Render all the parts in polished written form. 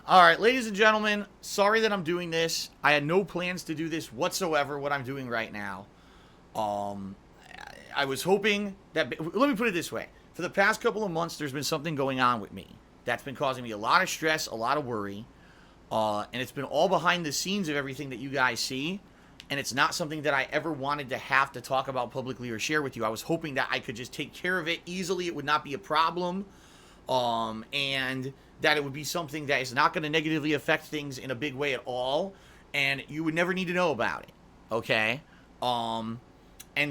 All right, ladies and gentlemen, sorry that I'm doing this. I had no plans to do this whatsoever, what I'm doing right now. Um, I was hoping that, let me put it this way. For the past couple of months, there's been something going on with me that's been causing me a lot of stress, a lot of worry. And it's been all behind the scenes of everything that you guys see. And it's not something that I ever wanted to have to talk about publicly or share with you. I was hoping that I could just take care of it easily. It would not be a problem. And that it would be something that is not going to negatively affect things in a big way at all. And you would never need to know about it. Okay? And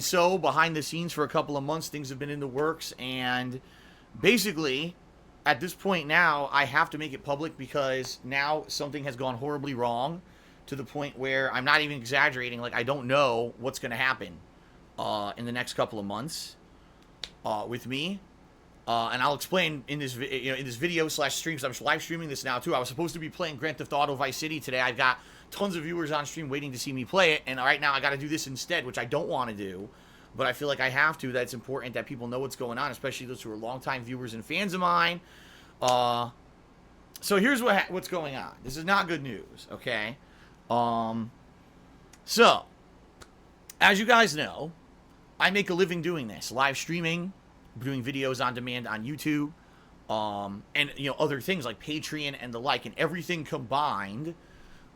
so, behind the scenes for a couple of months, things have been in the works. And basically, at this point now, I have to make it public because now something has gone horribly wrong to the point where I'm not even exaggerating. Like, I don't know what's going to happen in the next couple of months with me. And I'll explain in this video slash stream, because I'm live streaming this now too. I was supposed to be playing Grand Theft Auto Vice City today. I've got tons of viewers on stream waiting to see me play it, and right now I got to do this instead, which I don't want to do, but I feel like I have to. That it's important that people know what's going on, especially those who are longtime viewers and fans of mine. So here's what's going on. This is not good news, okay? So as you guys know, I make a living doing this, live streaming, doing videos on demand on YouTube, and other things like Patreon and the like, and everything combined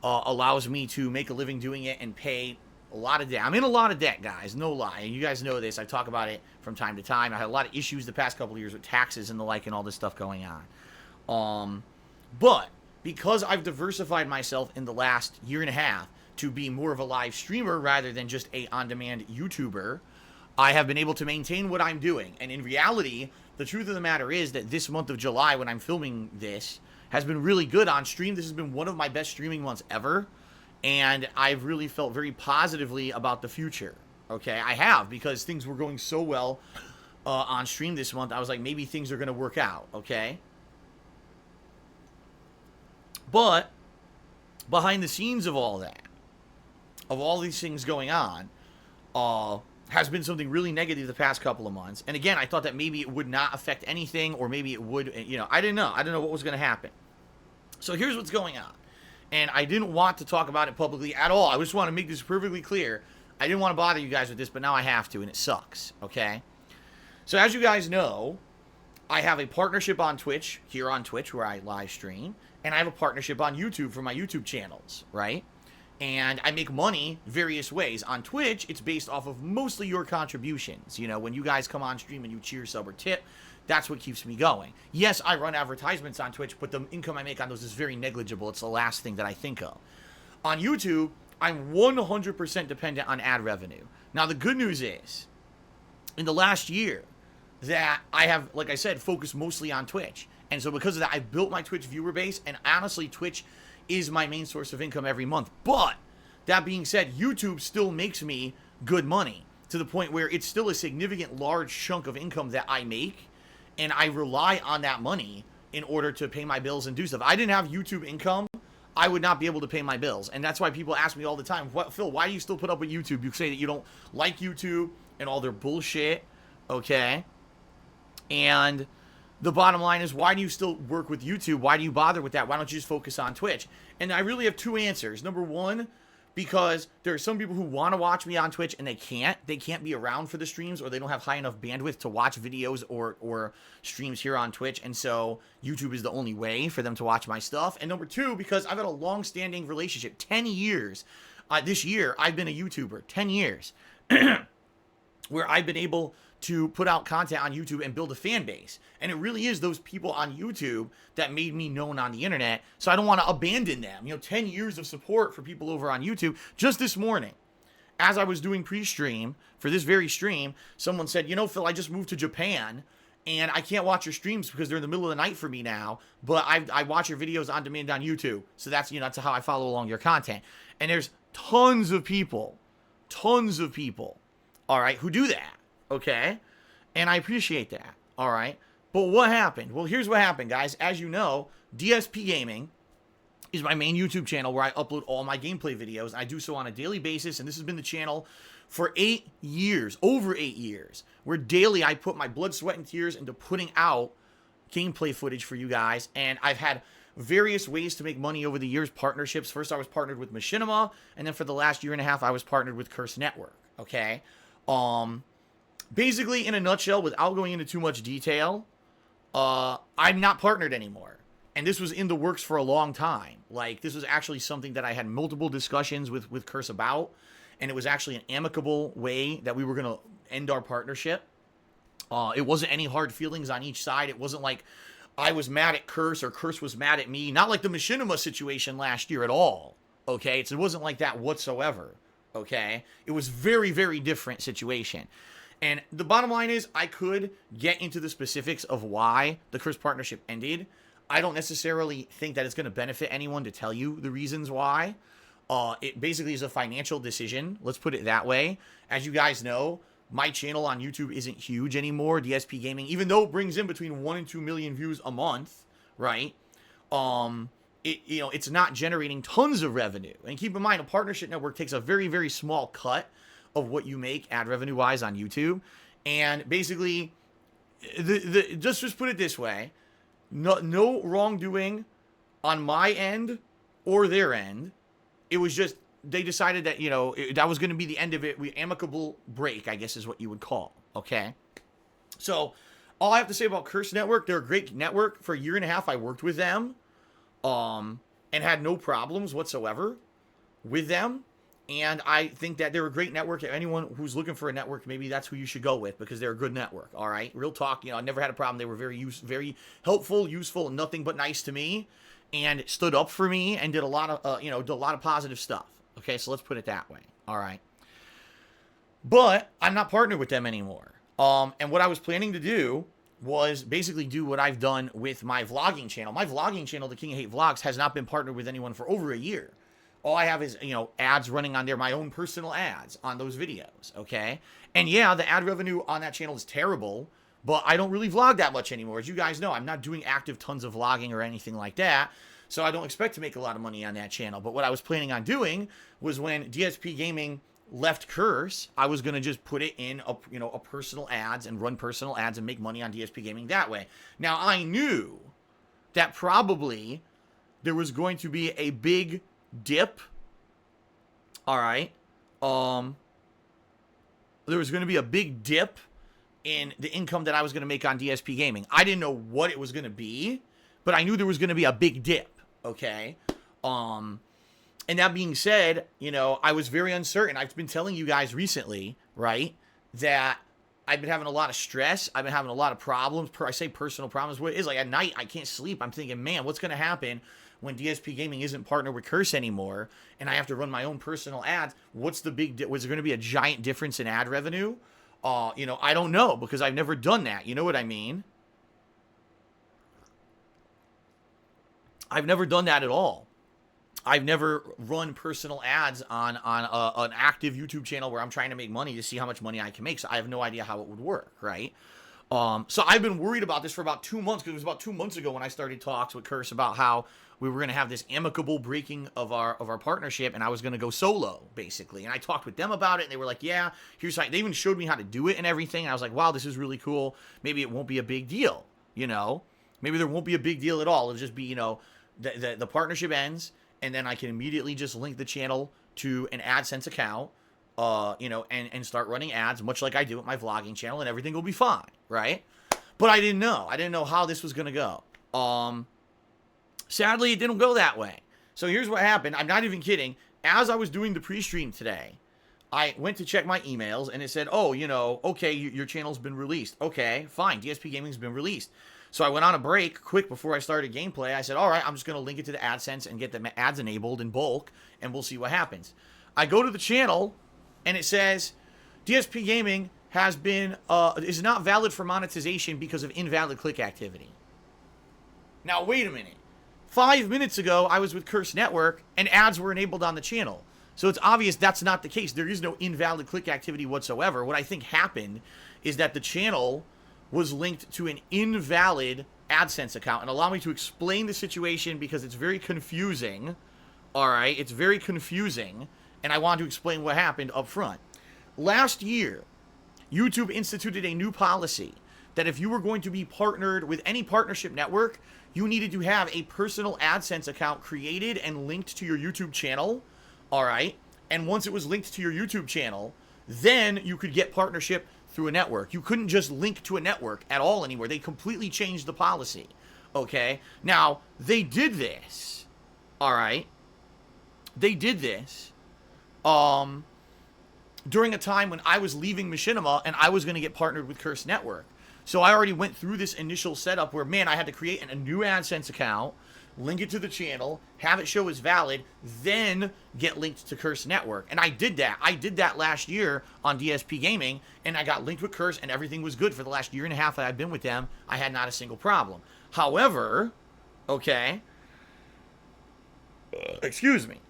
allows me to make a living doing it and pay a lot of debt. I'm in a lot of debt, guys, no lie. You guys know this. I talk about it from time to time. I had a lot of issues the past couple of years with taxes and the like and all this stuff going on. But because I've diversified myself in the last year and a half to be more of a live streamer rather than just a on-demand YouTuber, I have been able to maintain what I'm doing. And in reality, the truth of the matter is that this month of July, when I'm filming this, has been really good on stream. This has been one of my best streaming months ever. And I've really felt very positively about the future. Okay, I have, because things were going so well on stream this month. I was like, maybe things are going to work out, okay? But behind the scenes of all that, of all these things going on, has been something really negative the past couple of months. And again, I thought that maybe it would not affect anything, or maybe it would, I didn't know. I didn't know what was going to happen. So here's what's going on. And I didn't want to talk about it publicly at all. I just want to make this perfectly clear. I didn't want to bother you guys with this, but now I have to, and it sucks, okay? So as you guys know, I have a partnership on Twitch, here on Twitch, where I live stream, and I have a partnership on YouTube for my YouTube channels, right? And I make money various ways. On Twitch, it's based off of mostly your contributions. When you guys come on stream and you cheer, sub, or tip, that's what keeps me going. Yes, I run advertisements on Twitch, but the income I make on those is very negligible. It's the last thing that I think of. On YouTube, I'm 100% dependent on ad revenue. Now, the good news is, in the last year, that I have, like I said, focused mostly on Twitch. And so because of that, I've built my Twitch viewer base, and honestly, Twitch is my main source of income every month. But that being said, YouTube still makes me good money to the point where it's still a significant large chunk of income that I make, and I rely on that money in order to pay my bills and do stuff. If I didn't have YouTube income, I would not be able to pay my bills. And that's why people ask me all the time, Phil, why do you still put up with YouTube? You say that you don't like YouTube and all their bullshit, okay? And the bottom line is, why do you still work with YouTube? Why do you bother with that? Why don't you just focus on Twitch? And I really have two answers. Number one, because there are some people who want to watch me on Twitch and they can't. They can't be around for the streams, or they don't have high enough bandwidth to watch videos or streams here on Twitch. And so YouTube is the only way for them to watch my stuff. And number two, because I've had a long-standing relationship, 10 years. This year, I've been a YouTuber, 10 years, where I've been able to put out content on YouTube and build a fan base. And it really is those people on YouTube that made me known on the internet. So I don't want to abandon them. 10 years of support for people over on YouTube. Just this morning, as I was doing pre-stream for this very stream, someone said, Phil, I just moved to Japan and I can't watch your streams because they're in the middle of the night for me now, but I watch your videos on demand on YouTube. So that's, that's how I follow along your content. And there's tons of people, all right, who do that. Okay, and I appreciate that, all right? But what happened? Well, here's what happened, guys. As you know, DSPGaming is my main YouTube channel where I upload all my gameplay videos. I do so on a daily basis, and this has been the channel for 8 years, over 8 years, where daily I put my blood, sweat, and tears into putting out gameplay footage for you guys, and I've had various ways to make money over the years, partnerships. First, I was partnered with Machinima, and then for the last year and a half, I was partnered with Curse Network. Okay, basically, in a nutshell, without going into too much detail, I'm not partnered anymore. And this was in the works for a long time. Like, this was actually something that I had multiple discussions with Curse about. And it was actually an amicable way that we were going to end our partnership. It wasn't any hard feelings on each side. It wasn't like I was mad at Curse or Curse was mad at me. Not like the Machinima situation last year at all. Okay? It wasn't like that whatsoever. Okay? It was very, very different situation. And the bottom line is, I could get into the specifics of why the Curse partnership ended. I don't necessarily think that it's going to benefit anyone to tell you the reasons why. It basically is a financial decision. Let's put it that way. As you guys know, my channel on YouTube isn't huge anymore. DSPGaming, even though it brings in between 1 and 2 million views a month, right? It's not generating tons of revenue. And keep in mind, a partnership network takes a very, very small cut of what you make ad revenue wise on YouTube. And basically, just put it this way. No wrongdoing on my end or their end. It was just, they decided that, that was going to be the end of it. Amicable break, I guess is what you would call. Okay. So all I have to say about Curse Network, they're a great network. For a year and a half, I worked with them, and had no problems whatsoever with them. And I think that they're a great network. If anyone who's looking for a network, maybe that's who you should go with, because they're a good network. All right, real talk. I never had a problem. They were very helpful, useful, and nothing but nice to me, and stood up for me and did a lot of positive stuff. Okay, so let's put it that way. All right, but I'm not partnered with them anymore. And what I was planning to do was basically do what I've done with my vlogging channel. My vlogging channel, The King of Hate Vlogs, has not been partnered with anyone for over a year. All I have is, ads running on there, my own personal ads on those videos, okay? And yeah, the ad revenue on that channel is terrible, but I don't really vlog that much anymore. As you guys know, I'm not doing active tons of vlogging or anything like that, so I don't expect to make a lot of money on that channel. But what I was planning on doing was, when DSPGaming left Curse, I was going to just put it in a personal ads and run personal ads and make money on DSPGaming that way. Now, I knew that probably there was going to be a big dip. All right. There was going to be a big dip in the income that I was going to make on DSPGaming. I didn't know what it was going to be, but I knew there was going to be a big dip. Okay. And that being said, I was very uncertain. I've been telling you guys recently, right, that I've been having a lot of stress. I've been having a lot of problems. I say personal problems. What it is, like, at night, I can't sleep. I'm thinking, man, what's going to happen when DSPGaming isn't partnered with Curse anymore, and I have to run my own personal ads? What's the big was there going to be a giant difference in ad revenue? I don't know, because I've never done that. You know what I mean? I've never done that at all. I've never run personal ads on an active YouTube channel where I'm trying to make money to see how much money I can make. So I have no idea how it would work, right? So I've been worried about this for about 2 months, because it was about 2 months ago when I started talks with Curse about how we were going to have this amicable breaking of our partnership, and I was going to go solo, basically. And I talked with them about it, and they were like, yeah, here's how. They even showed me how to do it and everything. And I was like, wow, this is really cool. Maybe it won't be a big deal, Maybe there won't be a big deal at all. It'll just be, the partnership ends, and then I can immediately just link the channel to an AdSense account, and start running ads, much like I do with my vlogging channel, and everything will be fine, right? But I didn't know. I didn't know how this was going to go. Sadly, it didn't go that way. So here's what happened. I'm not even kidding. As I was doing the pre-stream today, I went to check my emails, and it said, oh, okay, your channel's been released. Okay, fine. DSPGaming's been released. So I went on a break quick before I started gameplay. I said, all right, I'm just going to link it to the AdSense and get the ads enabled in bulk, and we'll see what happens. I go to the channel, and it says, DSPGaming has been, is not valid for monetization because of invalid click activity. Now, wait a minute. 5 minutes ago, I was with Curse Network, and ads were enabled on the channel. So it's obvious that's not the case. There is no invalid click activity whatsoever. What I think happened is that the channel was linked to an invalid AdSense account. And allow me to explain the situation, because it's very confusing. All right? It's very confusing. And I want to explain what happened up front. Last year, YouTube instituted a new policy that if you were going to be partnered with any partnership network, you needed to have a personal AdSense account created and linked to your YouTube channel, all right? And once it was linked to your YouTube channel, then you could get partnership through a network. You couldn't just link to a network at all anymore. They completely changed the policy, okay? Now, they did this, all right? They did this during a time when I was leaving Machinima and I was going to get partnered with Curse Network. So I already went through this initial setup where, man, I had to create a new AdSense account, link it to the channel, have it show as valid, then get linked to Curse Network. And I did that. I did that last year on DSPGaming, and I got linked with Curse, and everything was good for the last year and a half that I've been with them. I had not a single problem. However, okay, excuse me.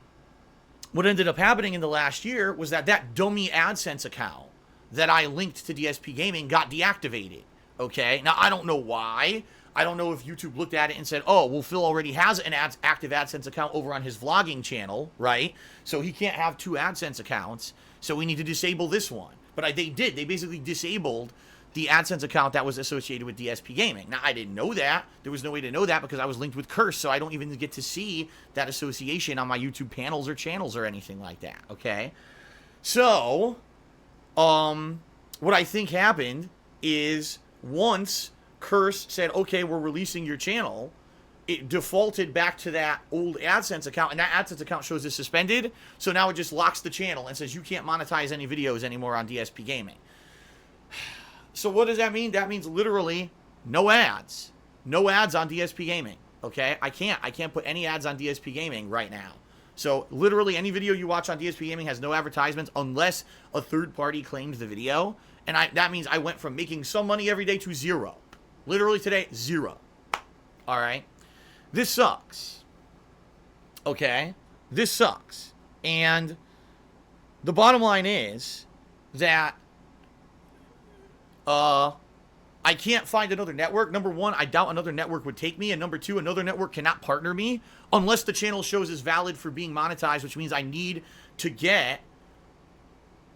What ended up happening in the last year was that dummy AdSense account that I linked to DSPGaming got deactivated. Okay, now I don't know why. I don't know if YouTube looked at it and said, oh, well, Phil already has an active AdSense account over on his vlogging channel, right? So he can't have two AdSense accounts, so we need to disable this one. But they did. They basically disabled the AdSense account that was associated with DSPGaming. Now, I didn't know that. There was no way to know that because I was linked with Curse, so I don't even get to see that association on my YouTube panels or channels or anything like that, okay? So, what I think happened is once Curse said, okay, we're releasing your channel, it defaulted back to that old AdSense account, and that AdSense account shows as suspended, so now it just locks the channel and says you can't monetize any videos anymore on DSPGaming. So what does that mean? That means literally no ads. No ads on DSPGaming, okay? I can't put any ads on DSPGaming right now. So literally any video you watch on DSPGaming has no advertisements unless a third party claims the video. And that means I went from making some money every day to zero. Literally today, zero. All right? This sucks. Okay? This sucks. And the bottom line is that I can't find another network. Number one, I doubt another network would take me. And number two, another network cannot partner me unless the channel shows as valid for being monetized, which means I need to get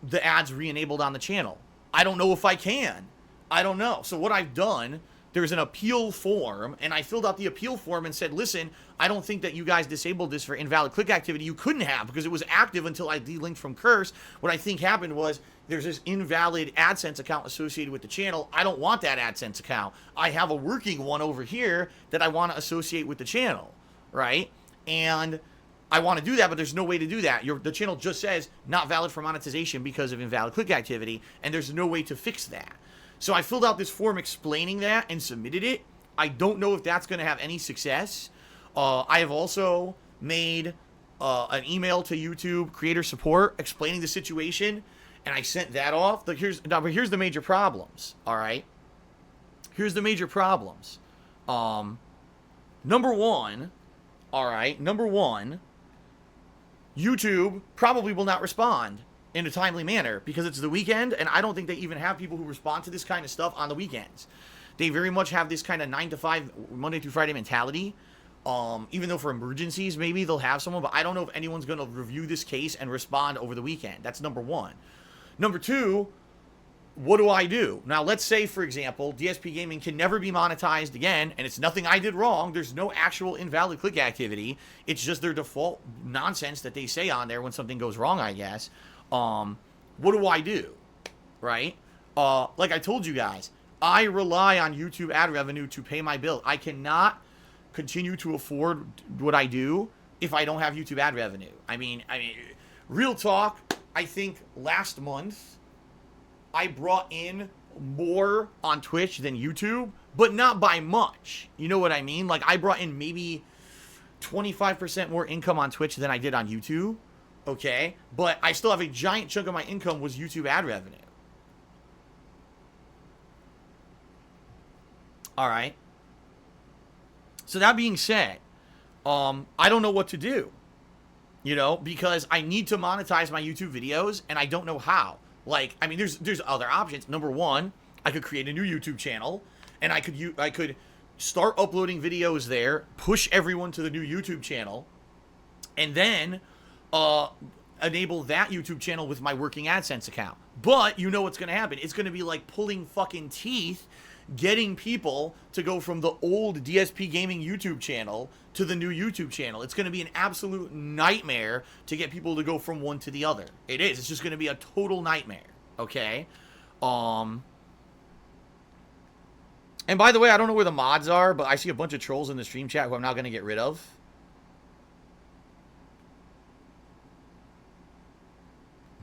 the ads re-enabled on the channel. I don't know if I can. I don't know. So what I've done, there's an appeal form, and I filled out the appeal form and said, listen, I don't think that you guys disabled this for invalid click activity. You couldn't have because it was active until I delinked from Curse. What I think happened was there's this invalid AdSense account associated with the channel. I don't want that AdSense account. I have a working one over here that I want to associate with the channel, right? And I want to do that, but there's no way to do that. The channel just says not valid for monetization because of invalid click activity, and there's no way to fix that. So I filled out this form explaining that and submitted it. I don't know if that's going to have any success. I have also made an email to YouTube creator support explaining the situation, and I sent that off. But here's the major problems, all right? Here's the major problems. Number one, all right, YouTube probably will not respond in a timely manner because it's the weekend, and I don't think they even have people who respond to this kind of stuff on the weekends. They very much have this kind of 9 to 5 Monday through Friday mentality. Even though for emergencies maybe they'll have someone, but I don't know if anyone's going to review this case and respond over the weekend. That's number one. Number two, what do I do? Now, let's say, for example, DSPGaming can never be monetized again, and it's nothing I did wrong. There's no actual invalid click activity. It's just their default nonsense that they say on there when something goes wrong, I guess. What do I do? Right? Like I told you guys, I rely on YouTube ad revenue to pay my bill. I cannot continue to afford what I do if I don't have YouTube ad revenue. I mean, real talk, I think last month I brought in more on Twitch than YouTube, but not by much. You know what I mean? Like I brought in maybe 25% more income on Twitch than I did on YouTube. Okay, but I still have a giant chunk of my income was YouTube ad revenue. All right. So that being said, I don't know what to do, you know, because I need to monetize my YouTube videos and I don't know how. Like, I mean, there's other options. Number one, I could create a new YouTube channel and I could start uploading videos there, push everyone to the new YouTube channel, and then enable that YouTube channel with my working AdSense account. But you know what's going to happen. It's going to be like pulling fucking teeth getting people to go from the old DSP Gaming YouTube channel to the new YouTube channel. It's going to be an absolute nightmare to get people to go from one to the other. It is. It's just going to be a total nightmare. Okay? And by the way, I don't know where the mods are, but I see a bunch of trolls in the stream chat who I'm not going to get rid of.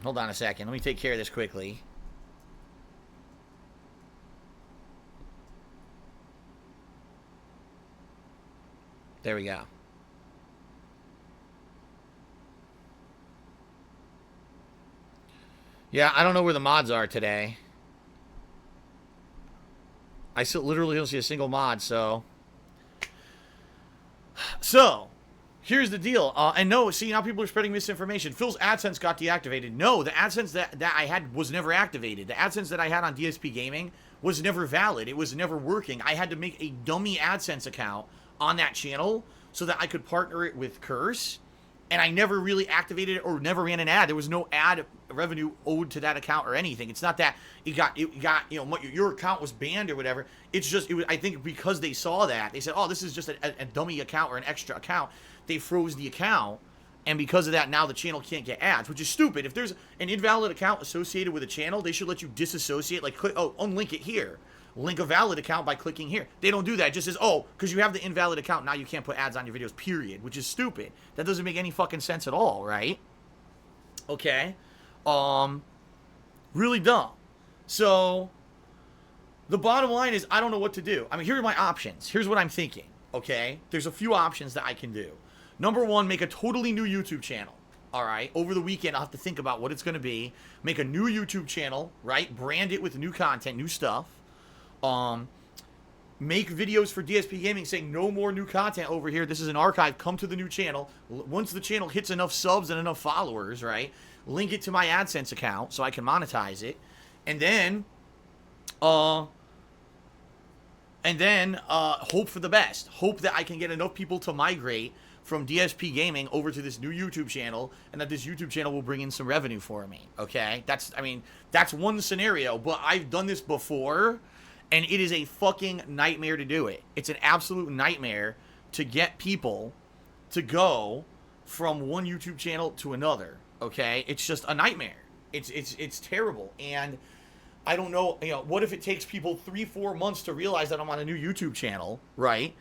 Hold on a second. Let me take care of this quickly. There we go. Yeah, I don't know where the mods are today. I still literally don't see a single mod, so... Here's the deal. And no, see, now people are spreading misinformation. Phil's AdSense got deactivated. No, the AdSense that I had was never activated. The AdSense that I had on DSP Gaming was never valid. It was never working. I had to make a dummy AdSense account on that channel so that I could partner it with Curse. And I never really activated it or never ran an ad. There was no ad revenue owed to that account or anything. It's not that it got you know, your account was banned or whatever. It's just, I think because they saw that, they said, oh, this is just a dummy account or an extra account. They froze the account, and because of that, now the channel can't get ads, which is stupid. If there's an invalid account associated with a channel, they should let you disassociate, like, click, oh, unlink it here. Link a valid account by clicking here. They don't do that. It just says, oh, because you have the invalid account, now you can't put ads on your videos, period, which is stupid. That doesn't make any fucking sense at all, right? Okay? Really dumb. So, the bottom line is, I don't know what to do. I mean, here are my options. Here's what I'm thinking, okay? There's a few options that I can do. Number one, make a totally new YouTube channel. All right. Over the weekend, I'll have to think about what it's going to be. Make a new YouTube channel, right? Brand it with new content, new stuff. Make videos for DSP Gaming saying no more new content over here. This is an archive. Come to the new channel. Once the channel hits enough subs and enough followers, right? Link it to my AdSense account so I can monetize it. And then hope for the best. Hope that I can get enough people to migrate from DSP Gaming over to this new YouTube channel, and that this YouTube channel will bring in some revenue for me, okay? That's one scenario, but I've done this before, and it is a fucking nightmare to do it. It's an absolute nightmare to get people to go from one YouTube channel to another, okay? It's just a nightmare. It's terrible, and I don't know, you know, what if it takes people 3-4 months to realize that I'm on a new YouTube channel, right?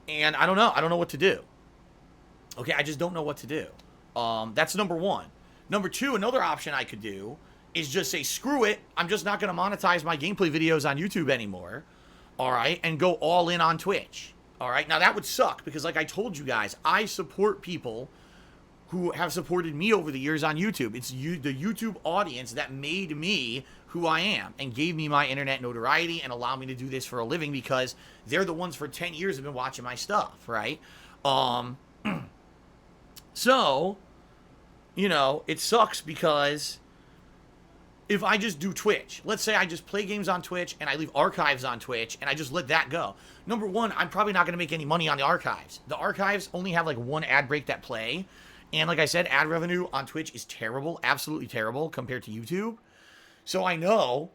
And I don't know what to do. Okay, I just don't know what to do. That's number one. Number two, another option I could do is just say, screw it, I'm just not going to monetize my gameplay videos on YouTube anymore, all right, and go all in on Twitch, all right? Now, that would suck because, like I told you guys, I support people who have supported me over the years on YouTube. It's the YouTube audience that made me who I am and gave me my internet notoriety and allowed me to do this for a living because they're the ones for 10 years have been watching my stuff, right? So, you know, it sucks because if I just do Twitch, let's say I just play games on Twitch and I leave archives on Twitch and I just let that go. Number one, I'm probably not going to make any money on the archives. The archives only have like one ad break that play. And like I said, ad revenue on Twitch is terrible, absolutely terrible compared to YouTube. So I know,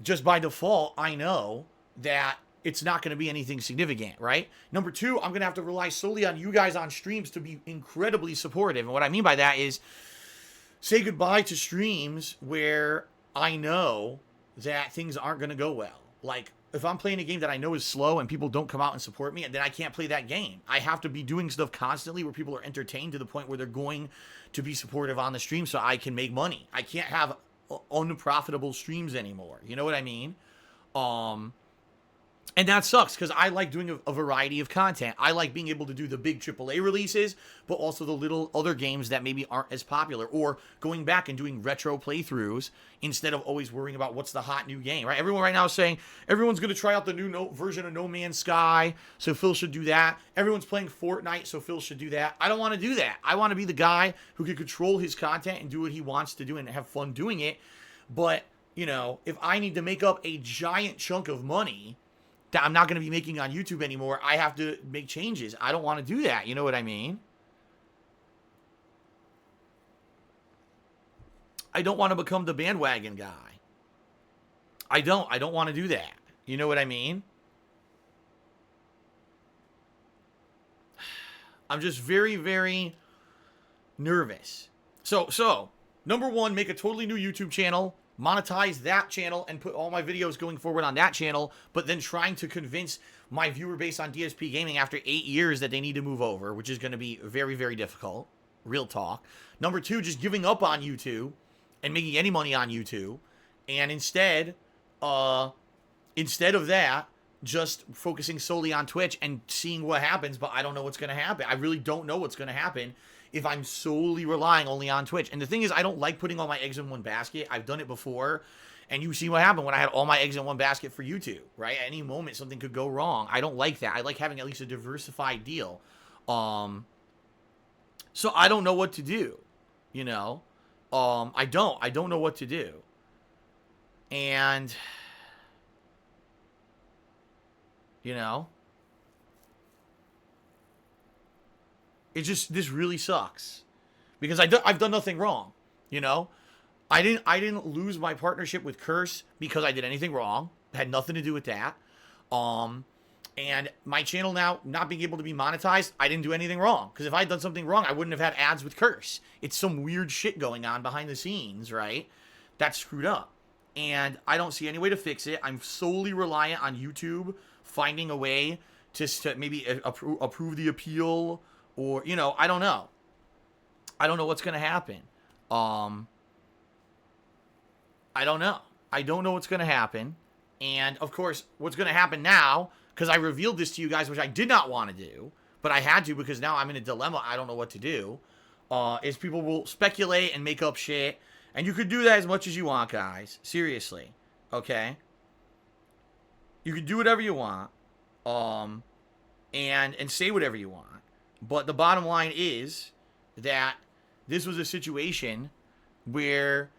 just by default, I know that it's not going to be anything significant, right? Number two, I'm going to have to rely solely on you guys on streams to be incredibly supportive. And what I mean by that is say goodbye to streams where I know that things aren't going to go well. Like, if I'm playing a game that I know is slow and people don't come out and support me, then I can't play that game. I have to be doing stuff constantly where people are entertained to the point where they're going to be supportive on the stream so I can make money. I can't have unprofitable streams anymore. You know what I mean? And that sucks because I like doing a variety of content. I like being able to do the big AAA releases, but also the little other games that maybe aren't as popular, or going back and doing retro playthroughs instead of always worrying about what's the hot new game, right? Everyone right now is saying everyone's going to try out the new version of No Man's Sky, so Phil should do that. Everyone's playing Fortnite, so Phil should do that. I don't want to do that. I want to be the guy who can control his content and do what he wants to do and have fun doing it. But, you know, if I need to make up a giant chunk of money that I'm not going to be making on YouTube anymore, I have to make changes. I don't want to do that. You know what I mean? I don't want to become the bandwagon guy. I don't want to do that. You know what I mean? I'm just very, very nervous. So, number one, make a totally new YouTube channel, monetize that channel, and put all my videos going forward on that channel, but then trying to convince my viewer base on DSP Gaming after 8 years that they need to move over, which is going to be very, very difficult. Real talk. Number two, just giving up on YouTube and making any money on YouTube, and instead of that, just focusing solely on Twitch and seeing what happens. But I don't know what's going to happen. I really don't know what's going to happen if I'm solely relying only on Twitch. And the thing is, I don't like putting all my eggs in one basket. I've done it before, and you see what happened when I had all my eggs in one basket for YouTube, right? At any moment, something could go wrong. I don't like that. I like having at least a diversified deal. So I don't know what to do, you know? I don't know what to do. And, you know, this really sucks because I've done nothing wrong, you know? I didn't lose my partnership with Curse because I did anything wrong. It had nothing to do with that. And my channel now not being able to be monetized, I didn't do anything wrong. Because if I had done something wrong, I wouldn't have had ads with Curse. It's some weird shit going on behind the scenes, right? That's screwed up. And I don't see any way to fix it. I'm solely reliant on YouTube finding a way to maybe approve the appeal, or, you know, I don't know. I don't know what's going to happen. I don't know. I don't know what's going to happen. And, of course, what's going to happen now, because I revealed this to you guys, which I did not want to do, but I had to because now I'm in a dilemma. I don't know what to do, is people will speculate and make up shit. And you could do that as much as you want, guys. Seriously. Okay? You can do whatever you want. And say whatever you want. But the bottom line is that this was a situation where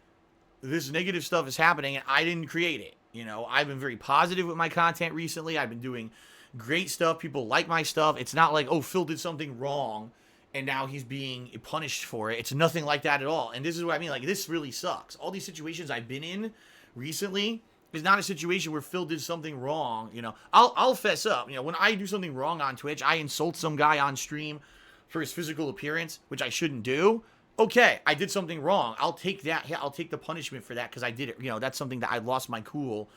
this negative stuff is happening and I didn't create it. You know, I've been very positive with my content recently. I've been doing great stuff. People like my stuff. It's not like, oh, Phil did something wrong and now he's being punished for it. It's nothing like that at all. And this is what I mean. Like, this really sucks. All these situations I've been in recently is not a situation where Phil did something wrong. You know, I'll fess up. You know, when I do something wrong on Twitch, I insult some guy on stream for his physical appearance, which I shouldn't do. Okay, I did something wrong. I'll take that. Yeah, I'll take the punishment for that because I did it. You know, that's something that I lost my cool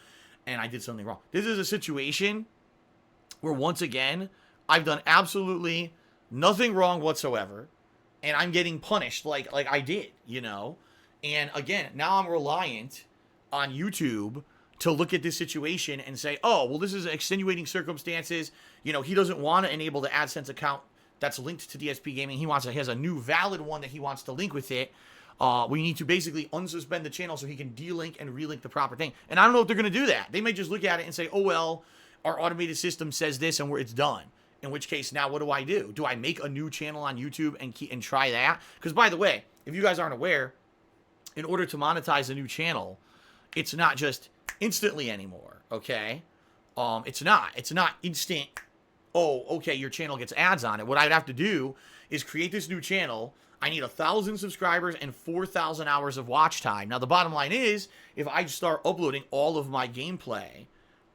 and I did something wrong. This is a situation where, once again, I've done absolutely nothing wrong whatsoever, and I'm getting punished like I did, you know? And again, now I'm reliant on YouTube to look at this situation and say, oh, well, this is extenuating circumstances. You know, he doesn't want to enable the AdSense account that's linked to DSP Gaming. He has a new valid one that he wants to link with it. We need to basically unsuspend the channel so he can delink and relink the proper thing. And I don't know if they're going to do that. They may just look at it and say, oh, well, our automated system says this and it's done. In which case, now what do? Do I make a new channel on YouTube and try that? Because, by the way, if you guys aren't aware, in order to monetize a new channel, it's not just instantly anymore, okay? It's not instant, oh, okay, your channel gets ads on it. What I'd have to do is create this new channel. I need 1,000 subscribers and 4,000 hours of watch time. Now, the bottom line is, if I start uploading all of my gameplay,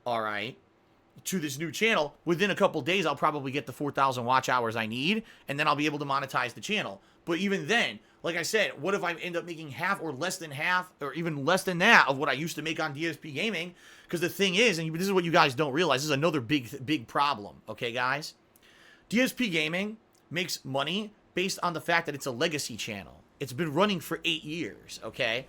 all right, to this new channel, within a couple days, I'll probably get the 4,000 watch hours I need, and then I'll be able to monetize the channel. But even then, like I said, what if I end up making half or less than half, or even less than that of what I used to make on DSP Gaming? Because the thing is, and this is what you guys don't realize, this is another big problem, okay, guys? DSP Gaming makes money based on the fact that it's a legacy channel. It's been running for 8 years, okay?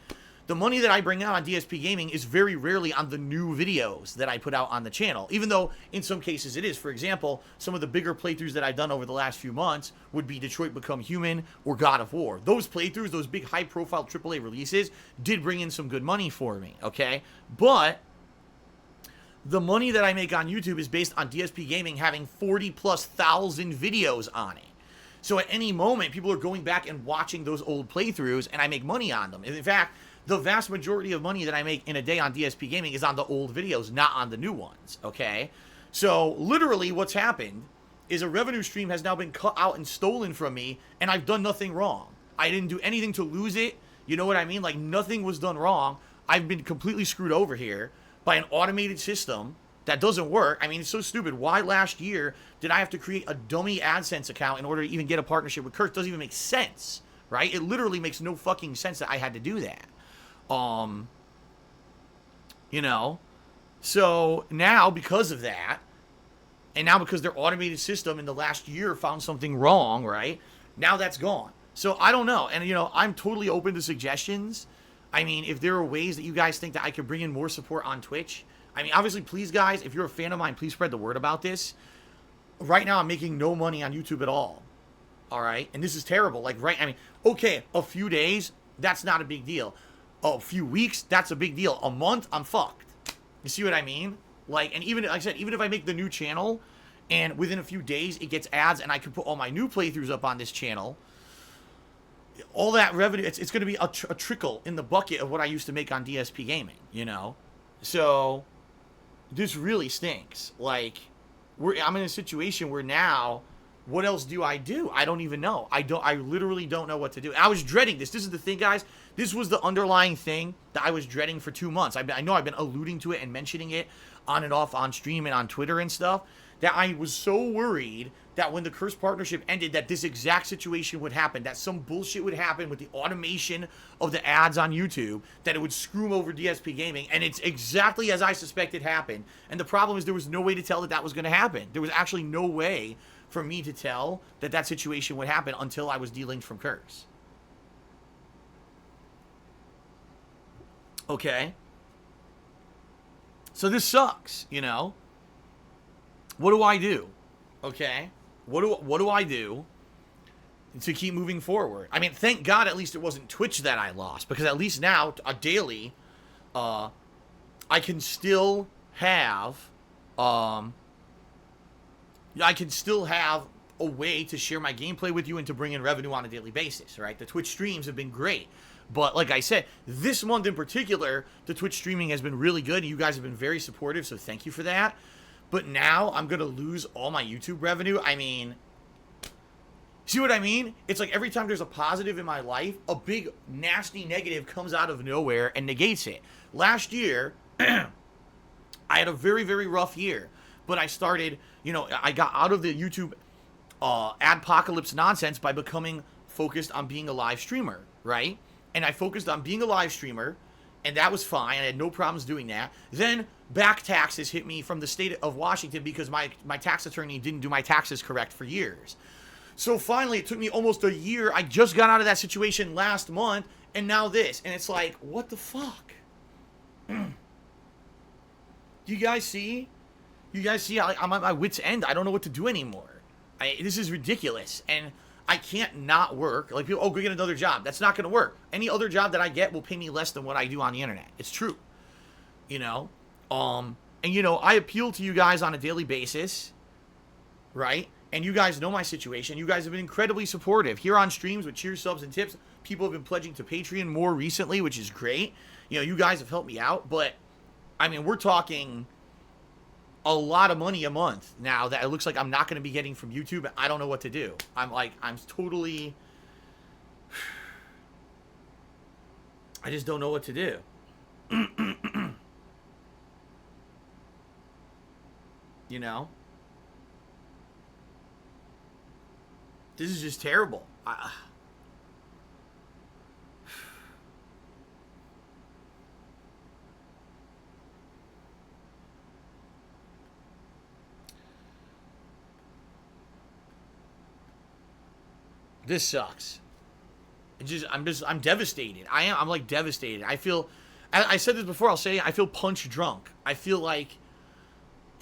The money that I bring out on DSP Gaming is very rarely on the new videos that I put out on the channel, even though in some cases it is. For example, some of the bigger playthroughs that I've done over the last few months would be Detroit Become Human or God of War. Those playthroughs, those big high-profile AAA releases, did bring in some good money for me, okay? But the money that I make on YouTube is based on DSP Gaming having 40+ thousand videos on it. So at any moment, people are going back and watching those old playthroughs, and I make money on them. And in fact, the vast majority of money that I make in a day on DSP Gaming is on the old videos, not on the new ones, okay? So, literally, what's happened is a revenue stream has now been cut out and stolen from me, and I've done nothing wrong. I didn't do anything to lose it. You know what I mean? Like, nothing was done wrong. I've been completely screwed over here by an automated system That doesn't work. I mean, it's so stupid. Why last year did I have to create a dummy AdSense account in order to even get a partnership with Kurtz? Doesn't even make sense, right? It literally makes no fucking sense that I had to do that. You know? So now, because of that, and now because their automated system in the last year found something wrong, right? Now that's gone. So I don't know. And, you know, I'm totally open to suggestions. I mean, if there are ways that you guys think that I could bring in more support on Twitch, I mean, obviously, please, guys, if you're a fan of mine, please spread the word about this. Right now, I'm making no money on YouTube at all. All right? And this is terrible. Like, right, I mean, okay, a few days, that's not a big deal. A few weeks, that's a big deal. A month, I'm fucked. You see what I mean? Like, and even, like I said, even if I make the new channel, and within a few days, it gets ads, and I can put all my new playthroughs up on this channel, all that revenue, it's going to be a trickle in the bucket of what I used to make on DSPGaming, you know? So this really stinks. Like, I'm in a situation where now, what else do? I don't even know. I literally don't know what to do. I was dreading this. This is the thing, guys. This was the underlying thing that I was dreading for 2 months. I know I've been alluding to it and mentioning it on and off on stream and on Twitter and stuff, that I was so worried that when the Curse partnership ended, that this exact situation would happen, that some bullshit would happen with the automation of the ads on YouTube, that it would screw over DSPGaming, and it's exactly as I suspected happened. And the problem is there was no way to tell that that was going to happen. There was actually no way for me to tell that that situation would happen until I was delinked from Curse. Okay? So this sucks, you know? What do I do? Okay? What do I do to keep moving forward? I mean, thank God at least it wasn't Twitch that I lost, because at least now, daily, I can still have, a way to share my gameplay with you and to bring in revenue on a daily basis, right? The Twitch streams have been great. But like I said, this month in particular, the Twitch streaming has been really good. You guys have been very supportive, so thank you for that. But now I'm going to lose all my YouTube revenue. I mean, see what I mean? It's like every time there's a positive in my life, a big, nasty negative comes out of nowhere and negates it. Last year, I had a very, very rough year. But I started, you know, I got out of the YouTube adpocalypse nonsense by becoming focused on being a live streamer, right? And I focused on being a live streamer, and that was fine. I had no problems doing that. Then back taxes hit me from the state of Washington because my tax attorney didn't do my taxes correct for years. So finally, it took me almost a year. I just got out of that situation last month, and now this. And it's like, what the fuck? Do you guys see? You guys see how I'm at my wit's end? I don't know what to do anymore. This is ridiculous. And I can't not work. Like, people, oh, go get another job. That's not going to work. Any other job that I get will pay me less than what I do on the internet. It's true. You know? And, you know, I appeal to you guys on a daily basis, right? And you guys know my situation. You guys have been incredibly supportive. Here on streams with cheers, subs, and tips, people have been pledging to Patreon more recently, which is great. You know, you guys have helped me out. But, I mean, we're talking a lot of money a month now that it looks like I'm not going to be getting from YouTube. I don't know what to do. I'm totally, I just don't know what to do. You know? This is just terrible. This sucks. I'm devastated. I'm like devastated. I feel, I said this before, I'll say it, I feel punch drunk. I feel like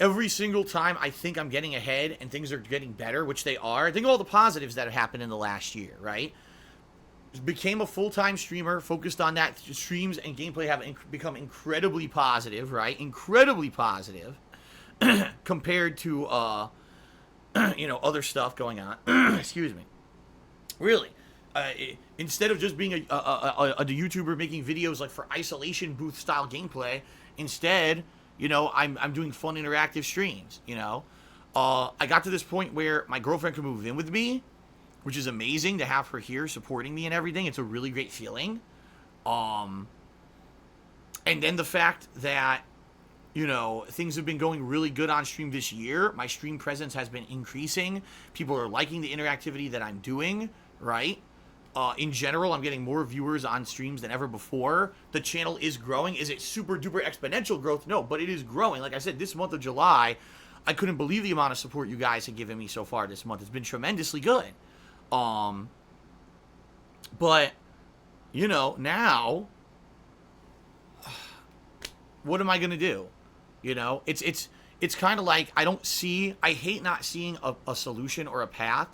every single time I think I'm getting ahead and things are getting better, which they are, think of all the positives that have happened in the last year, right? Became a full-time streamer, focused on that. Streams and gameplay have become incredibly positive, right? Incredibly positive compared to, you know, other stuff going on. Excuse me. Really, instead of just being a YouTuber making videos like for isolation booth style gameplay, instead, you know, I'm doing fun interactive streams. You know, I got to this point where my girlfriend could move in with me, which is amazing to have her here supporting me and everything. It's a really great feeling. And then the fact that you know, things have been going really good on stream this year. My stream presence has been increasing. People are liking the interactivity that I'm doing, right? In general, I'm getting more viewers on streams than ever before. The channel is growing. Is it super duper exponential growth? No, but it is growing. Like I said, this month of July, I couldn't believe the amount of support you guys have given me so far this month. It's been tremendously good. But, you know, now, what am I going to do? You know, it's kind of like I hate not seeing a solution or a path.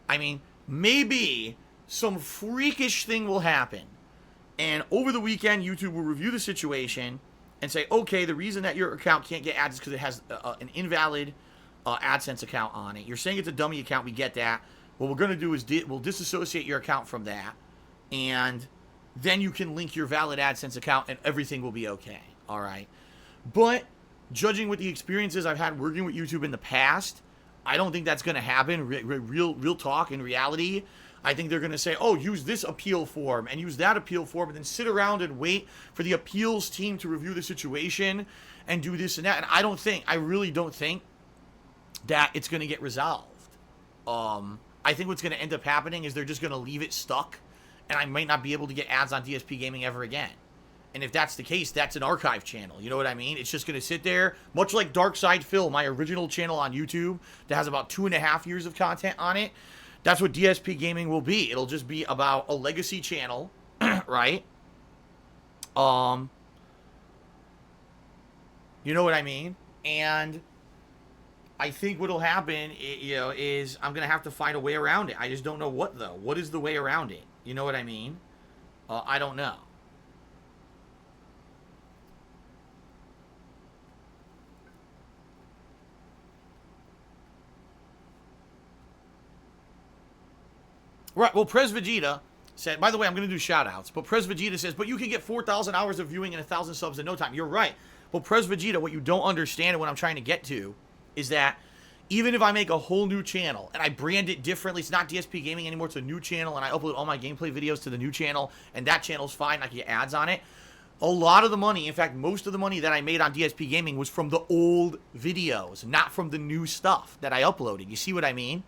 I mean, maybe some freakish thing will happen. And over the weekend, YouTube will review the situation and say, okay, the reason that your account can't get ads is because it has an invalid AdSense account on it. You're saying it's a dummy account. We get that. What we're going to do is we'll disassociate your account from that. And then you can link your valid AdSense account and everything will be okay. All right. But judging with the experiences I've had working with YouTube in the past, I don't think that's going to happen. Real talk, in reality, I think they're going to say, oh, use this appeal form and use that appeal form and then sit around and wait for the appeals team to review the situation and do this and that. And I really don't think that it's going to get resolved. I think what's going to end up happening is they're just going to leave it stuck and I might not be able to get ads on DSP Gaming ever again. And if that's the case, that's an archive channel. You know what I mean? It's just going to sit there, much like Dark Side Phil, my original channel on YouTube that has about 2.5 years of content on it. That's what DSP Gaming will be. It'll just be about a legacy channel, right? You know what I mean? And I think what'll happen, you know, is I'm going to have to find a way around it. I just don't know what, though. What is the way around it? You know what I mean? I don't know. Right, well, Prez Vegeta said, by the way, I'm going to do shout-outs, but Prez Vegeta says, but you can get 4,000 hours of viewing and 1,000 subs in no time. You're right. Well, Prez Vegeta, what you don't understand and what I'm trying to get to is that even if I make a whole new channel and I brand it differently, it's not DSP Gaming anymore, it's a new channel, and I upload all my gameplay videos to the new channel, and that channel's fine, I can get ads on it. A lot of the money, in fact, most of the money that I made on DSP Gaming was from the old videos, not from the new stuff that I uploaded. You see what I mean?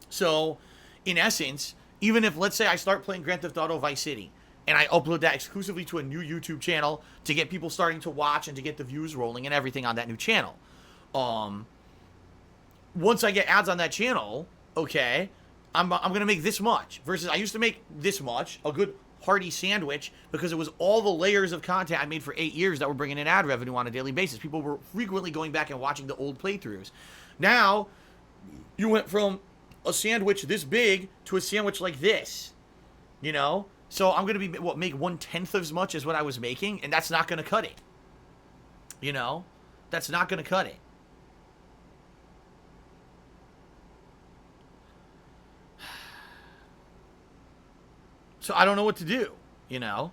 So, in essence, even if, let's say, I start playing Grand Theft Auto Vice City, and I upload that exclusively to a new YouTube channel to get people starting to watch and to get the views rolling and everything on that new channel. Once I get ads on that channel, okay, I'm going to make this much. Versus I used to make this much, a good hearty sandwich, because it was all the layers of content I made for 8 years that were bringing in ad revenue on a daily basis. People were frequently going back and watching the old playthroughs. Now, you went from a sandwich this big to a sandwich like this, you know? So I'm going to be, make 1/10 as much as what I was making, and that's not going to cut it. You know? That's not going to cut it. So I don't know what to do, you know?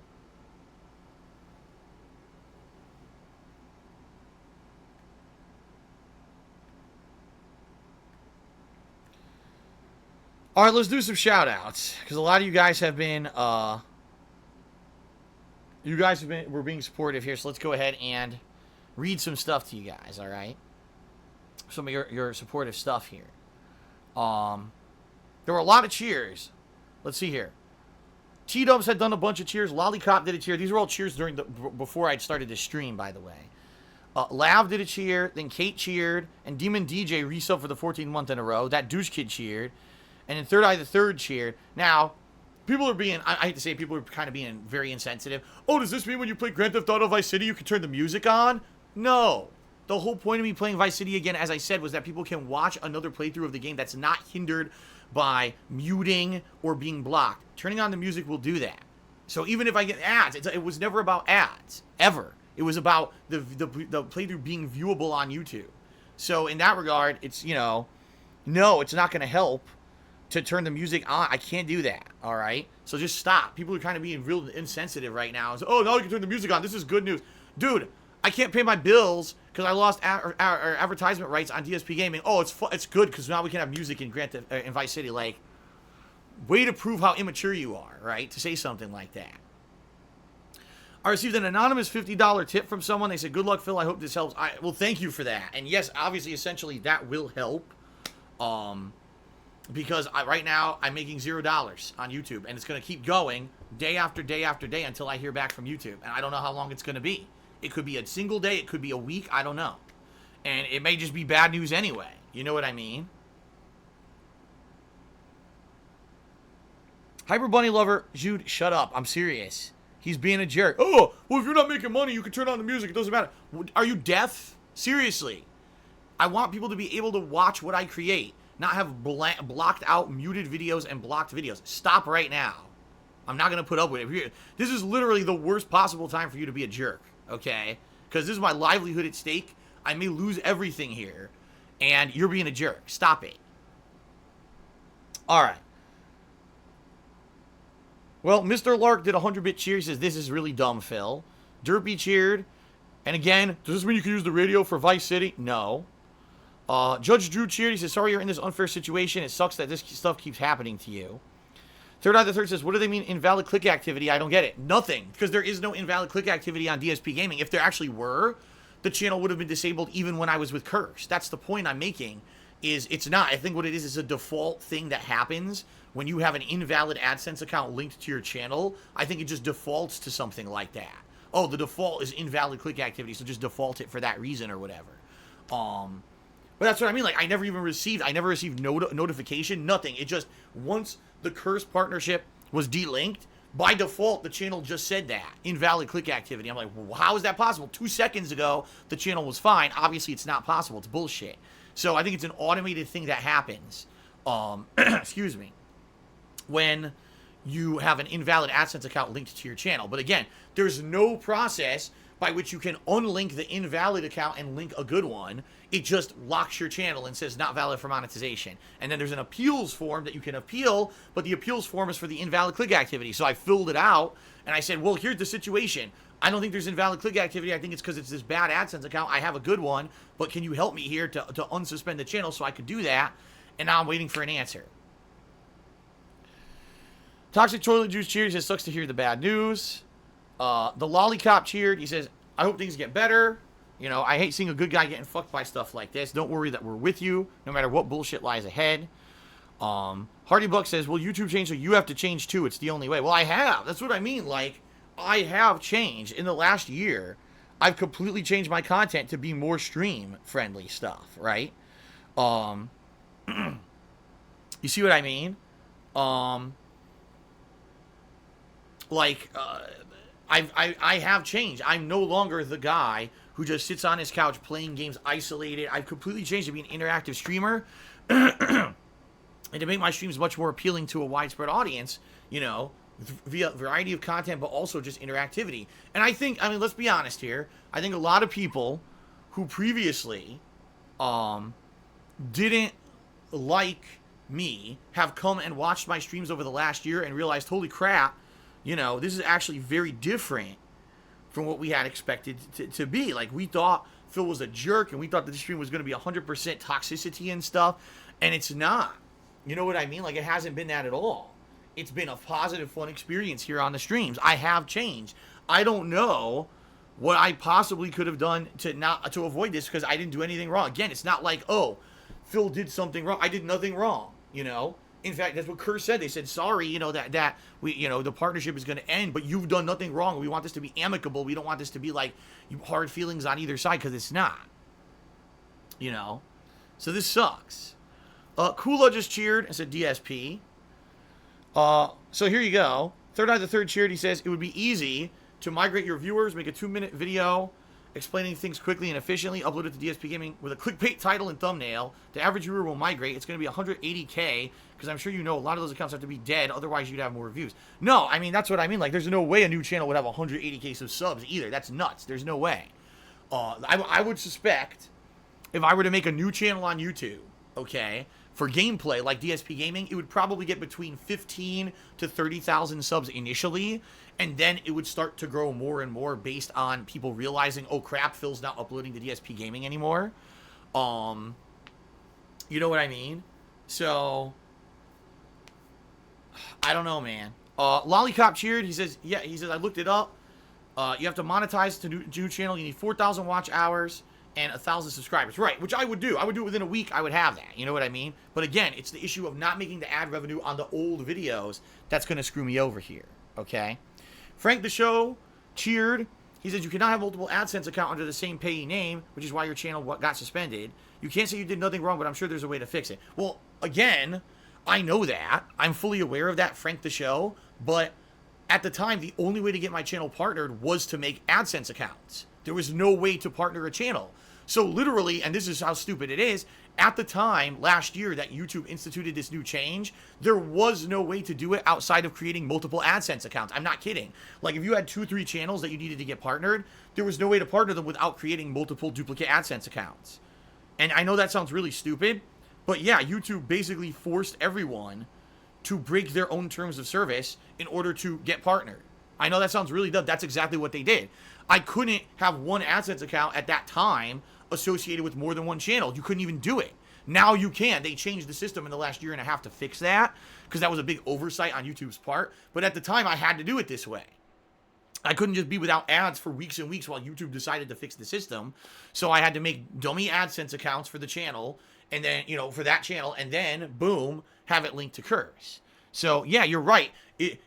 All right, let's do some shout-outs, because a lot of you guys have been, we're being supportive here, so let's go ahead and read some stuff to you guys, all right? Some of your supportive stuff here. There were a lot of cheers. Let's see here. T-Dubs had done a bunch of cheers. Lollipop did a cheer. These were all cheers before I'd started this stream, by the way. Lav did a cheer, then Kate cheered, and Demon DJ resubbed for the 14th month in a row. That douche kid cheered. And then Third Eye the Third cheered. Now, people are being, I hate to say it, people are kind of being very insensitive. Oh, does this mean when you play Grand Theft Auto Vice City, you can turn the music on? No. The whole point of me playing Vice City again, as I said, was that people can watch another playthrough of the game that's not hindered by muting or being blocked. Turning on the music will do that. So even if I get ads, it was never about ads, ever. It was about the playthrough being viewable on YouTube. So in that regard, it's, you know, no, it's not going to help to turn the music on. I can't do that, all right? So just stop. People are kind of being real insensitive right now. So, oh, now you can turn the music on. This is good news. Dude, I can't pay my bills because I lost advertisement rights on DSP Gaming. Oh, it's good because now we can have music in in Vice City. Like, way to prove how immature you are, right? To say something like that. I received an anonymous $50 tip from someone. They said, good luck, Phil. I hope this helps. Well, thank you for that. And yes, obviously, essentially, that will help. Because right now, I'm making $0 on YouTube. And it's going to keep going day after day after day until I hear back from YouTube. And I don't know how long it's going to be. It could be a single day. It could be a week. I don't know. And it may just be bad news anyway. You know what I mean? Hyper Bunny Lover, Jude, shut up. I'm serious. He's being a jerk. Oh, well, if you're not making money, you can turn on the music. It doesn't matter. Are you deaf? Seriously. I want people to be able to watch what I create, not have blocked out muted videos and blocked videos. Stop right now. I'm not going to put up with it. This is literally the worst possible time for you to be a jerk, okay? Because this is my livelihood at stake. I may lose everything here, and you're being a jerk. Stop it. All right. Well, Mr. Lark did a 100-bit cheer. He says, this is really dumb, Phil. Derpy cheered. And again, does this mean you can use the radio for Vice City? No. Judge Drew cheered. He says, sorry you're in this unfair situation. It sucks that this stuff keeps happening to you. Third Eye the Third says, what do they mean invalid click activity? I don't get it. Nothing. Because there is no invalid click activity on DSP Gaming. If there actually were, the channel would have been disabled even when I was with Curse. That's the point I'm making. Is it's not. I think what it is a default thing that happens when you have an invalid AdSense account linked to your channel. I think it just defaults to something like that. Oh, the default is invalid click activity, so just default it for that reason or whatever. But that's what I mean. Like, I never received notification, nothing. It just, once the Curse partnership was delinked, by default, the channel just said that. Invalid click activity. I'm like, well, how is that possible? 2 seconds ago, the channel was fine. Obviously, it's not possible. It's bullshit. So I think it's an automated thing that happens. Excuse me. When you have an invalid AdSense account linked to your channel. But again, there's no process by which you can unlink the invalid account and link a good one. It just locks your channel and says not valid for monetization. And then there's an appeals form that you can appeal, but the appeals form is for the invalid click activity. So I filled it out, and I said, well, here's the situation. I don't think there's invalid click activity. I think it's because it's this bad AdSense account. I have a good one, but can you help me here to unsuspend the channel so I could do that? And now I'm waiting for an answer. Toxic Toilet Juice cheered. He says, sucks to hear the bad news. The Lollipop cheered. He says, I hope things get better. You know, I hate seeing a good guy getting fucked by stuff like this. Don't worry that we're with you, no matter what bullshit lies ahead. Hardy Buck says, well, YouTube changed, so you have to change too. It's the only way. Well, I have. That's what I mean. Like, I have changed. In the last year, I've completely changed my content to be more stream-friendly stuff, right? You see what I mean? I have changed. I'm no longer the guy who just sits on his couch playing games isolated. I've completely changed to be an interactive streamer and to make my streams much more appealing to a widespread audience, you know, via variety of content, but also just interactivity. And I think, I mean, let's be honest here. I think a lot of people who previously didn't like me have come and watched my streams over the last year and realized, holy crap, you know, this is actually very different from what we had expected to be. Like, we thought Phil was a jerk, and we thought that the stream was going to be 100% toxicity and stuff, and it's not. You know what I mean? Like, it hasn't been that at all. It's been a positive, fun experience here on the streams. I have changed. I don't know what I possibly could have done to avoid this, because I didn't do anything wrong. Again, it's not like, oh, Phil did something wrong. I did nothing wrong, you know? In fact, that's what Curse said. They said, sorry, you know, that we, you know, the partnership is going to end, but you've done nothing wrong. We want this to be amicable. We don't want this to be like hard feelings on either side, because it's not. You know? So this sucks. Kula just cheered and said DSP. So here you go. Third Eye the Third cheered. He says, it would be easy to migrate your viewers, make a 2-minute video explaining things quickly and efficiently, upload it to DSP Gaming with a clickbait title and thumbnail. The average viewer will migrate. It's going to be 180K, because I'm sure you know a lot of those accounts have to be dead, otherwise you'd have more views. No, I mean, that's what I mean. Like, there's no way a new channel would have 180K of subs either. That's nuts. There's no way. I would suspect if I were to make a new channel on YouTube, okay, for gameplay like DSP Gaming, it would probably get between 15 to 30,000 subs initially, and then it would start to grow more and more based on people realizing, oh crap, Phil's not uploading to DSP Gaming anymore. You know what I mean? So, I don't know, man. Lollipop cheered. He says, yeah, he says, I looked it up. You have to monetize to new channel. You need 4,000 watch hours and 1,000 subscribers. Right, which I would do. I would do it within a week. I would have that. You know what I mean? But again, it's the issue of not making the ad revenue on the old videos that's going to screw me over here. Okay? Frank the Show cheered. He says you cannot have multiple AdSense account under the same payee name, which is why your channel got suspended. You can't say you did nothing wrong, but I'm sure there's a way to fix it. Well, again, I know that. I'm fully aware of that, Frank the Show. But at the time, the only way to get my channel partnered was to make AdSense accounts. There was no way to partner a channel. So literally, and this is how stupid it is, at the time, last year, that YouTube instituted this new change, there was no way to do it outside of creating multiple AdSense accounts. I'm not kidding. Like, if you had 2 or 3 channels that you needed to get partnered, there was no way to partner them without creating multiple duplicate AdSense accounts. And I know that sounds really stupid, but yeah, YouTube basically forced everyone to break their own terms of service in order to get partnered. I know that sounds really dumb. That's exactly what they did. I couldn't have one AdSense account at that time associated with more than one channel. You couldn't even do it. Now you can. They changed the system in the last year and a half to fix that because that was a big oversight on YouTube's part. But at the time, I had to do it this way. I couldn't just be without ads for weeks and weeks while YouTube decided to fix the system. So I had to make dummy AdSense accounts for the channel and then, you know, for that channel, and then, boom, have it linked to Curse. So, yeah, you're right.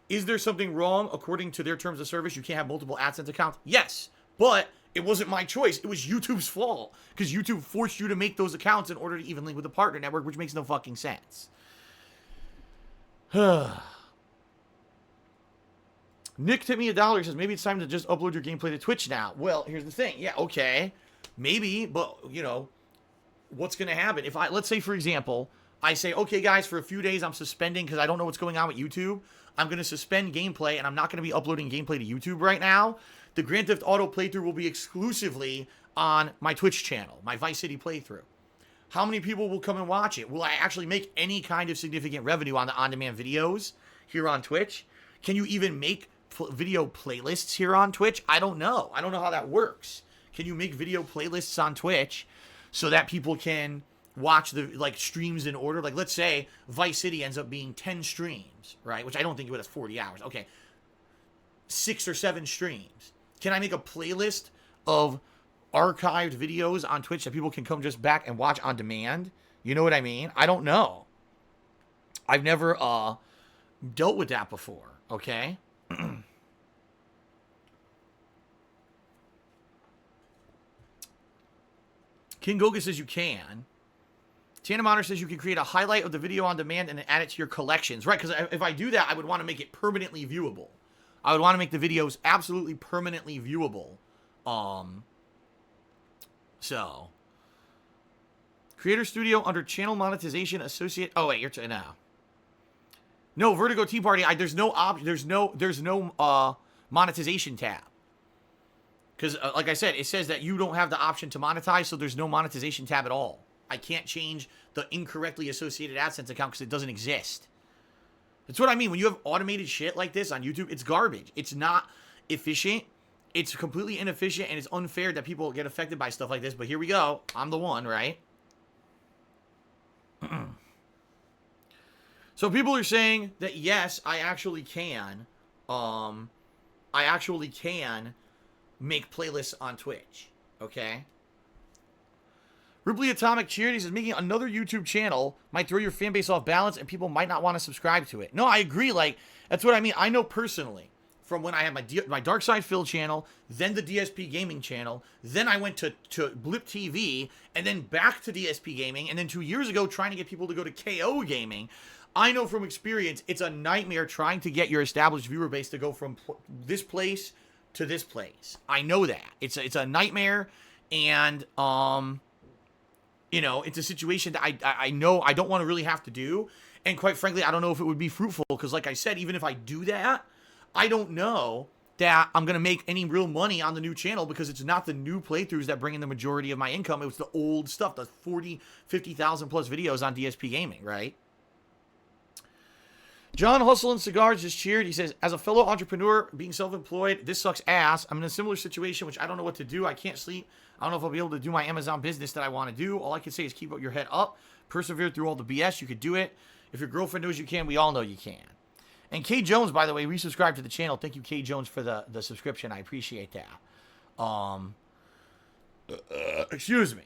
Is there something wrong according to their terms of service? You can't have multiple AdSense accounts? Yes, but it wasn't my choice. It was YouTube's fault because YouTube forced you to make those accounts in order to even link with the partner network, which makes no fucking sense. Nick tipped me $1. Says maybe it's time to just upload your gameplay to Twitch now. Well, here's the thing. Yeah, okay, maybe, but you know, what's gonna happen if let's say, for example, I say, okay, guys, for a few days I'm suspending because I don't know what's going on with YouTube. I'm gonna suspend gameplay and I'm not gonna be uploading gameplay to YouTube right now. The Grand Theft Auto playthrough will be exclusively on my Twitch channel, my Vice City playthrough. How many people will come and watch it? Will I actually make any kind of significant revenue on the on-demand videos here on Twitch? Can you even make video playlists here on Twitch? I don't know. I don't know how that works. Can you make video playlists on Twitch so that people can watch the streams in order? Like, let's say Vice City ends up being 10 streams, right? Which I don't think it would have 40 hours. Okay. 6 or 7 streams. Can I make a playlist of archived videos on Twitch that people can come just back and watch on demand? You know what I mean? I don't know. I've never dealt with that before, okay? King Goga says you can. Tana Monitor says you can create a highlight of the video on demand and then add it to your collections. Right, because if I do that, I would want to make it permanently viewable. I would want to make the videos absolutely permanently viewable. So. Creator Studio under channel monetization associate. Oh, wait, you're now. No, Vertigo Tea Party. There's no monetization tab. Because, like I said, it says that you don't have the option to monetize, so there's no monetization tab at all. I can't change the incorrectly associated AdSense account because it doesn't exist. That's what I mean. When you have automated shit like this on YouTube, it's garbage. It's not efficient. It's completely inefficient, and it's unfair that people get affected by stuff like this. But here we go. I'm the one, right? So people are saying that, yes, I actually can. Make playlists on Twitch. Okay? Ripley Atomic Charity says making another YouTube channel might throw your fan base off balance and people might not want to subscribe to it. No, I agree. Like, that's what I mean. I know personally from when I had my Dark Side Phil channel, then the DSP Gaming channel, then I went to Blip TV, and then back to DSP Gaming, and then 2 years ago trying to get people to go to KO Gaming. I know from experience it's a nightmare trying to get your established viewer base to go from this place to this place. I know that. It's a nightmare, and you know, it's a situation that I know I don't want to really have to do. And quite frankly, I don't know if it would be fruitful because, like I said, even if I do that, I don't know that I'm going to make any real money on the new channel because it's not the new playthroughs that bring in the majority of my income. It was the old stuff, the 40, 50,000 plus videos on DSP Gaming, right? John Hustle and Cigars just cheered. He says, as a fellow entrepreneur being self-employed, this sucks ass. I'm in a similar situation, which I don't know what to do. I can't sleep. I don't know if I'll be able to do my Amazon business that I want to do. All I can say is keep your head up. Persevere through all the BS. You could do it. If your girlfriend knows you can, we all know you can. And K Jones, by the way, resubscribed to the channel. Thank you, K Jones, for the subscription. I appreciate that. Excuse me.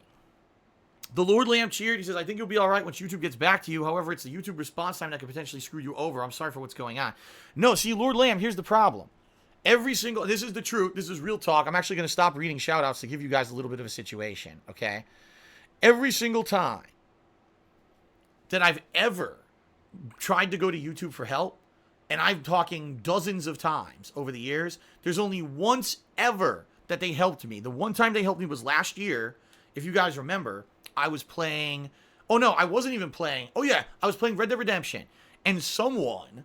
The Lord Lamb cheered. He says, I think you'll be all right once YouTube gets back to you. However, it's the YouTube response time that could potentially screw you over. I'm sorry for what's going on. No, see, Lord Lamb, here's the problem. This is the truth. This is real talk. I'm actually going to stop reading shout-outs to give you guys a little bit of a situation, okay? Every single time that I've ever tried to go to YouTube for help, and I'm talking dozens of times over the years, there's only once ever that they helped me. The one time they helped me was last year. If you guys remember, I was playing... Oh, no, I wasn't even playing... Oh, yeah, I was playing Red Dead Redemption. And someone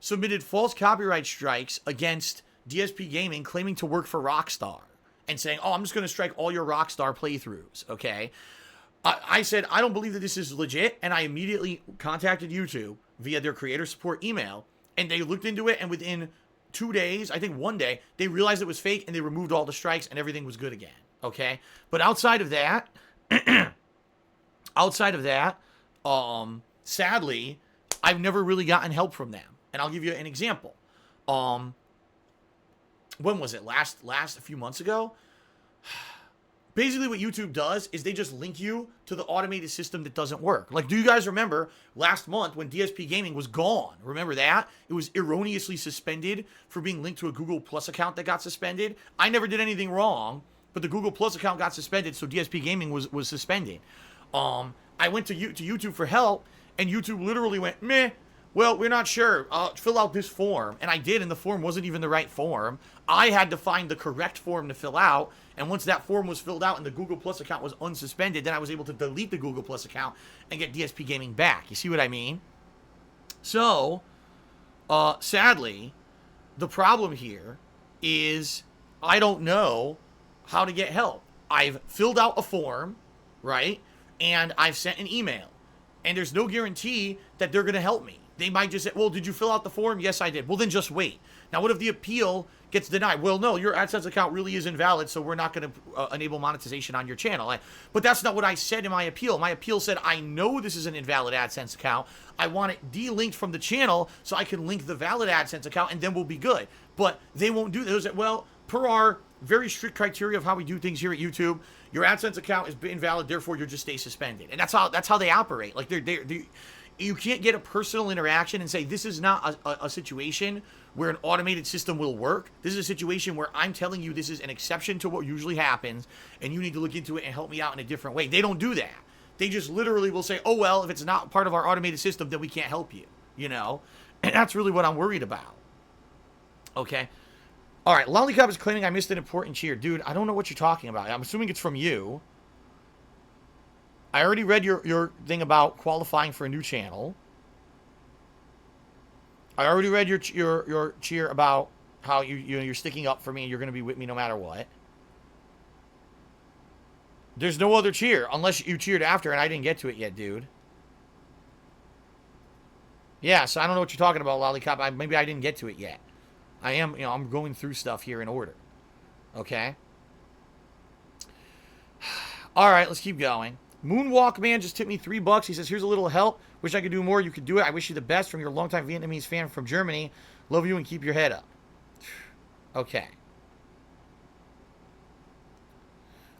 submitted false copyright strikes against DSPGaming claiming to work for Rockstar and saying, oh, I'm just going to strike all your Rockstar playthroughs, okay? I said, I don't believe that this is legit, and I immediately contacted YouTube via their creator support email, and they looked into it, and within 2 days, I think 1 day, they realized it was fake, and they removed all the strikes, and everything was good again, okay? But outside of that, sadly, I've never really gotten help from them. And I'll give you an example. When was it? A few months ago? Basically what YouTube does is they just link you to the automated system that doesn't work. Like, do you guys remember last month when DSPGaming was gone? Remember that? It was erroneously suspended for being linked to a Google Plus account that got suspended. I never did anything wrong, but the Google Plus account got suspended, so DSPGaming was suspended. I went to YouTube for help, and YouTube literally went, meh, well, we're not sure. Fill out this form. And I did, and the form wasn't even the right form. I had to find the correct form to fill out, and once that form was filled out and the Google Plus account was unsuspended, then I was able to delete the Google Plus account and get DSPGaming back. You see what I mean? So, sadly, the problem here is I don't know how to get help. I've filled out a form, right? And I've sent an email. And there's no guarantee that they're going to help me. They might just say, well, did you fill out the form? Yes, I did. Well, then just wait. Now, what if the appeal gets denied? Well, no, your AdSense account really is invalid, so we're not going to enable monetization on your channel. But that's not what I said in my appeal. My appeal said, I know this is an invalid AdSense account. I want it delinked from the channel so I can link the valid AdSense account, and then we'll be good. But they won't do that. Well, per our very strict criteria of how we do things here at YouTube, your AdSense account is invalid, therefore you'll just stay suspended. And that's how they operate. Like you can't get a personal interaction and say, this is not a situation where an automated system will work. This is a situation where I'm telling you this is an exception to what usually happens, and you need to look into it and help me out in a different way. They don't do that. They just literally will say, oh, well, if it's not part of our automated system, then we can't help you, you know? And that's really what I'm worried about. Okay? All right, Lollipop is claiming I missed an important cheer. Dude, I don't know what you're talking about. I'm assuming it's from you. I already read your thing about qualifying for a new channel. I already read your cheer about how you're sticking up for me and you're going to be with me no matter what. There's no other cheer unless you cheered after and I didn't get to it yet, dude. Yeah, so I don't know what you're talking about, Lollipop. Maybe I didn't get to it yet. I'm going through stuff here in order. Okay? All right, let's keep going. Moonwalk Man just tipped me $3. He says, here's a little help. Wish I could do more. You could do it. I wish you the best from your longtime Vietnamese fan from Germany. Love you and keep your head up. Okay.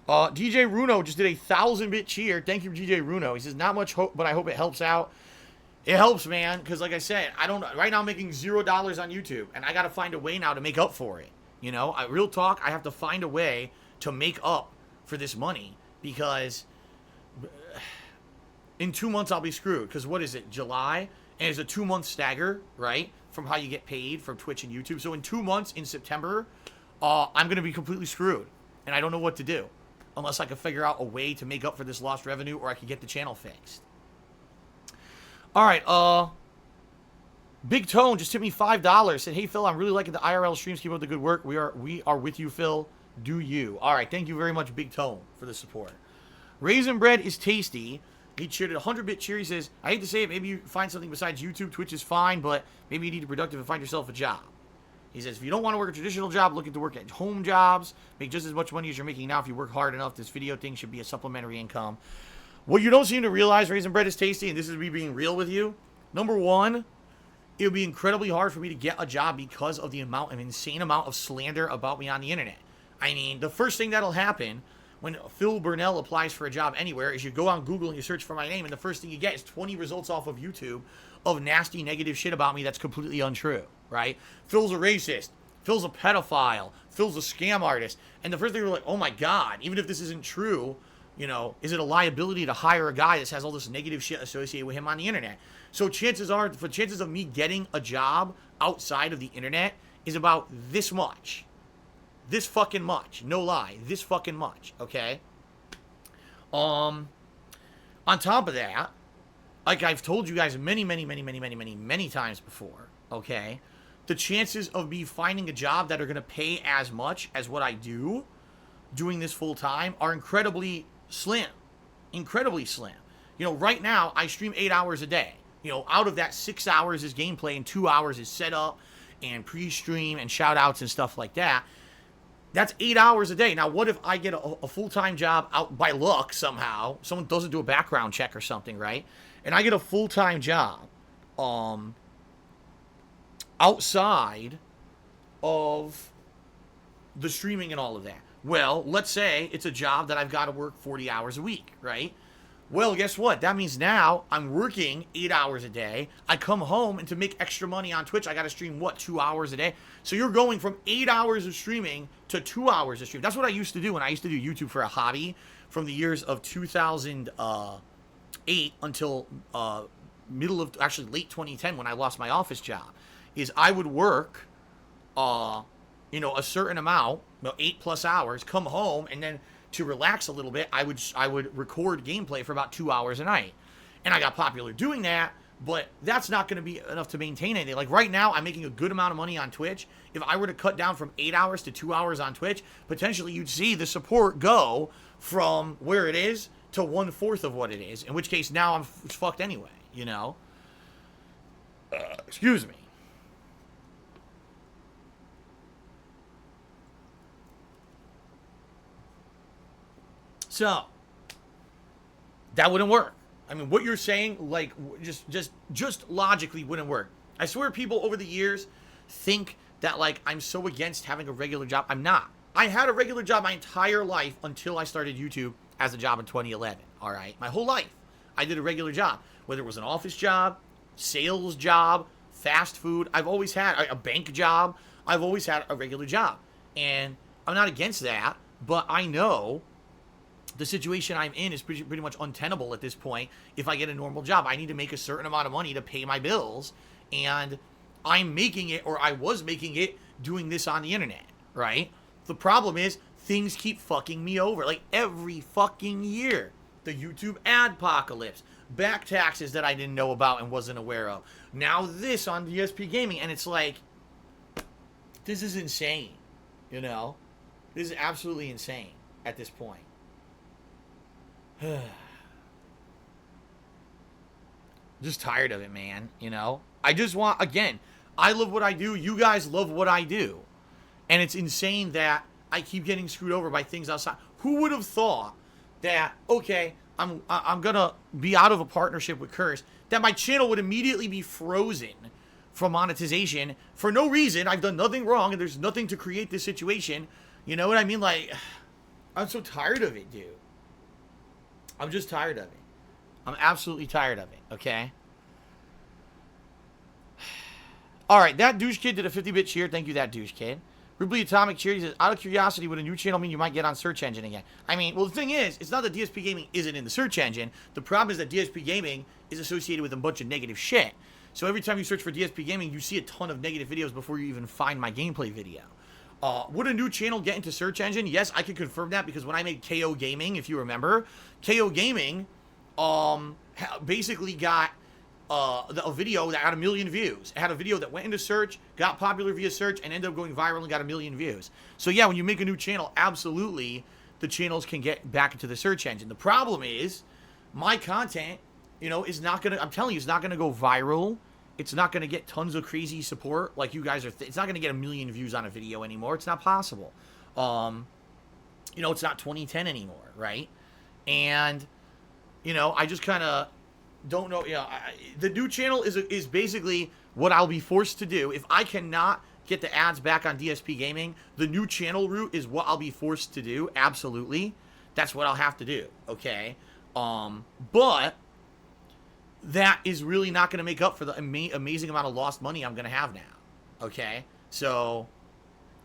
DJ Runo just did a 1,000-bit cheer. Thank you, DJ Runo. He says, not much hope, but I hope it helps out. It helps, man, because like I said, right now I'm making $0 on YouTube, and I got to find a way now to make up for it. You know, real talk, I have to find a way to make up for this money, because in 2 months I'll be screwed. Because what is it, July? And it's a 2-month stagger, right, from how you get paid from Twitch and YouTube. So in 2 months, in September, I'm going to be completely screwed, and I don't know what to do, unless I can figure out a way to make up for this lost revenue, or I can get the channel fixed. All right, Big Tone just tipped me $5. Said, hey, Phil, I'm really liking the IRL streams. Keep up the good work. We are with you, Phil. Do you. All right, thank you very much, Big Tone, for the support. Raisin Bread is tasty. He cheered a 100-bit cheer. He says, I hate to say it, maybe you find something besides YouTube. Twitch is fine, but maybe you need to be productive and find yourself a job. He says, if you don't want to work a traditional job, looking to work at home jobs, make just as much money as you're making now. If you work hard enough, this video thing should be a supplementary income. What you don't seem to realize, Raisin Bread is tasty, and this is me being real with you. Number one, it would be incredibly hard for me to get a job because of the insane amount of slander about me on the internet. I mean, the first thing that'll happen when Phil Burnell applies for a job anywhere is you go on Google and you search for my name, and the first thing you get is 20 results off of YouTube of nasty, negative shit about me that's completely untrue, right? Phil's a racist. Phil's a pedophile. Phil's a scam artist. And the first thing we're like, oh my God, even if this isn't true, you know, is it a liability to hire a guy that has all this negative shit associated with him on the internet? So chances of me getting a job outside of the internet is about this much. This fucking much. No lie. This fucking much. Okay? On top of that, like I've told you guys many times before, okay? The chances of me finding a job that are going to pay as much as what I do doing this full time are incredibly slim. Incredibly slim. You know, right now, I stream 8 hours a day. You know, out of that, 6 hours is gameplay and 2 hours is setup and pre-stream and shout-outs and stuff like that. That's 8 hours a day. Now, what if I get a full-time job out by luck somehow? Someone doesn't do a background check or something, right? And I get a full-time job outside of the streaming and all of that. Well, let's say it's a job that I've got to work 40 hours a week, right? Well, guess what? That means now I'm working 8 hours a day. I come home, and to make extra money on Twitch, I got to stream, 2 hours a day? So you're going from 8 hours of streaming to 2 hours of stream. That's what I used to do when I used to do YouTube for a hobby from the years of 2008 until late 2010 when I lost my office job. Is I would work, a certain amount, 8+ hours, come home, and then to relax a little bit, I would record gameplay for about 2 hours a night. And I got popular doing that, but that's not going to be enough to maintain anything. Like right now, I'm making a good amount of money on Twitch. If I were to cut down from 8 hours to 2 hours on Twitch, potentially you'd see the support go from where it is to 1/4 of what it is, in which case now I'm fucked anyway, you know? Excuse me. So, that wouldn't work. I mean, what you're saying, like, just logically wouldn't work. I swear people over the years think that, like, I'm so against having a regular job. I'm not. I had a regular job my entire life until I started YouTube as a job in 2011, all right? My whole life, I did a regular job. Whether it was an office job, sales job, fast food, I've always had a bank job. I've always had a regular job. And I'm not against that, but I know the situation I'm in is pretty much untenable at this point. If I get a normal job, I need to make a certain amount of money to pay my bills, and I'm making it, or I was making it, doing this on the internet, right? The problem is things keep fucking me over. Like every fucking year, the YouTube adpocalypse, back taxes that I didn't know about and wasn't aware of. Now this on DSPGaming, and it's like, this is insane, you know? This is absolutely insane at this point. Just tired of it, man, you know? I just want, again, I love what I do. You guys love what I do. And it's insane that I keep getting screwed over by things outside. Who would have thought that, okay, I'm gonna be out of a partnership with Curse, that my channel would immediately be frozen from monetization for no reason. I've done nothing wrong, and there's nothing to create this situation. You know what I mean? Like, I'm so tired of it, dude. I'm just tired of it. I'm absolutely tired of it, okay? Alright, that douche kid did a 50-bit cheer. Thank you, that douche kid. Ripley Atomic cheer. He says, out of curiosity, would a new channel mean you might get on search engine again? I mean, well, the thing is, it's not that DSP Gaming isn't in the search engine. The problem is that DSP Gaming is associated with a bunch of negative shit. So every time you search for DSP Gaming, you see a ton of negative videos before you even find my gameplay video. Would a new channel get into search engine? Yes, I can confirm that, because when I made KO Gaming, if you remember, KO Gaming basically got a video that had 1 million views. It had a video that went into search, got popular via search, and ended up going viral and got 1 million views. So yeah, when you make a new channel, absolutely, the channels can get back into the search engine. The problem is, my content, you know, is not gonna, I'm telling you, it's not gonna go viral. It's not going to get tons of crazy support like you guys are. It's not going to get 1 million views on a video anymore. It's not possible. You know, it's not 2010 anymore, right? And, you know, I just kind of, don't know. Yeah, the new channel is basically what I'll be forced to do if I cannot get the ads back on DSP Gaming. The new channel route is what I'll be forced to do. Absolutely, that's what I'll have to do. Okay, but that is really not going to make up for the amazing amount of lost money I'm going to have now. Okay, so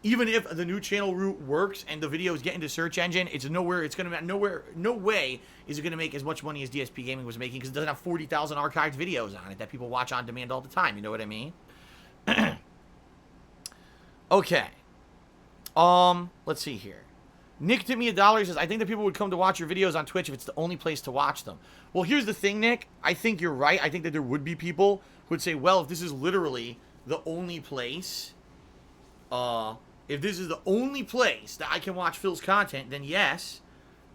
even if the new channel route works and the videos get into search engine, it's nowhere. It's going to no way is it going to make as much money as DSP Gaming was making because it doesn't have 40,000 archived videos on it that people watch on demand all the time. You know what I mean? Okay. Let's see here. Nick tipped me $1. He says, I think that people would come to watch your videos on Twitch if it's the only place to watch them. Well, here's the thing, Nick. I think you're right. I think that there would be people who would say, well, if this is literally the only place, if this is the only place that I can watch Phil's content, then yes,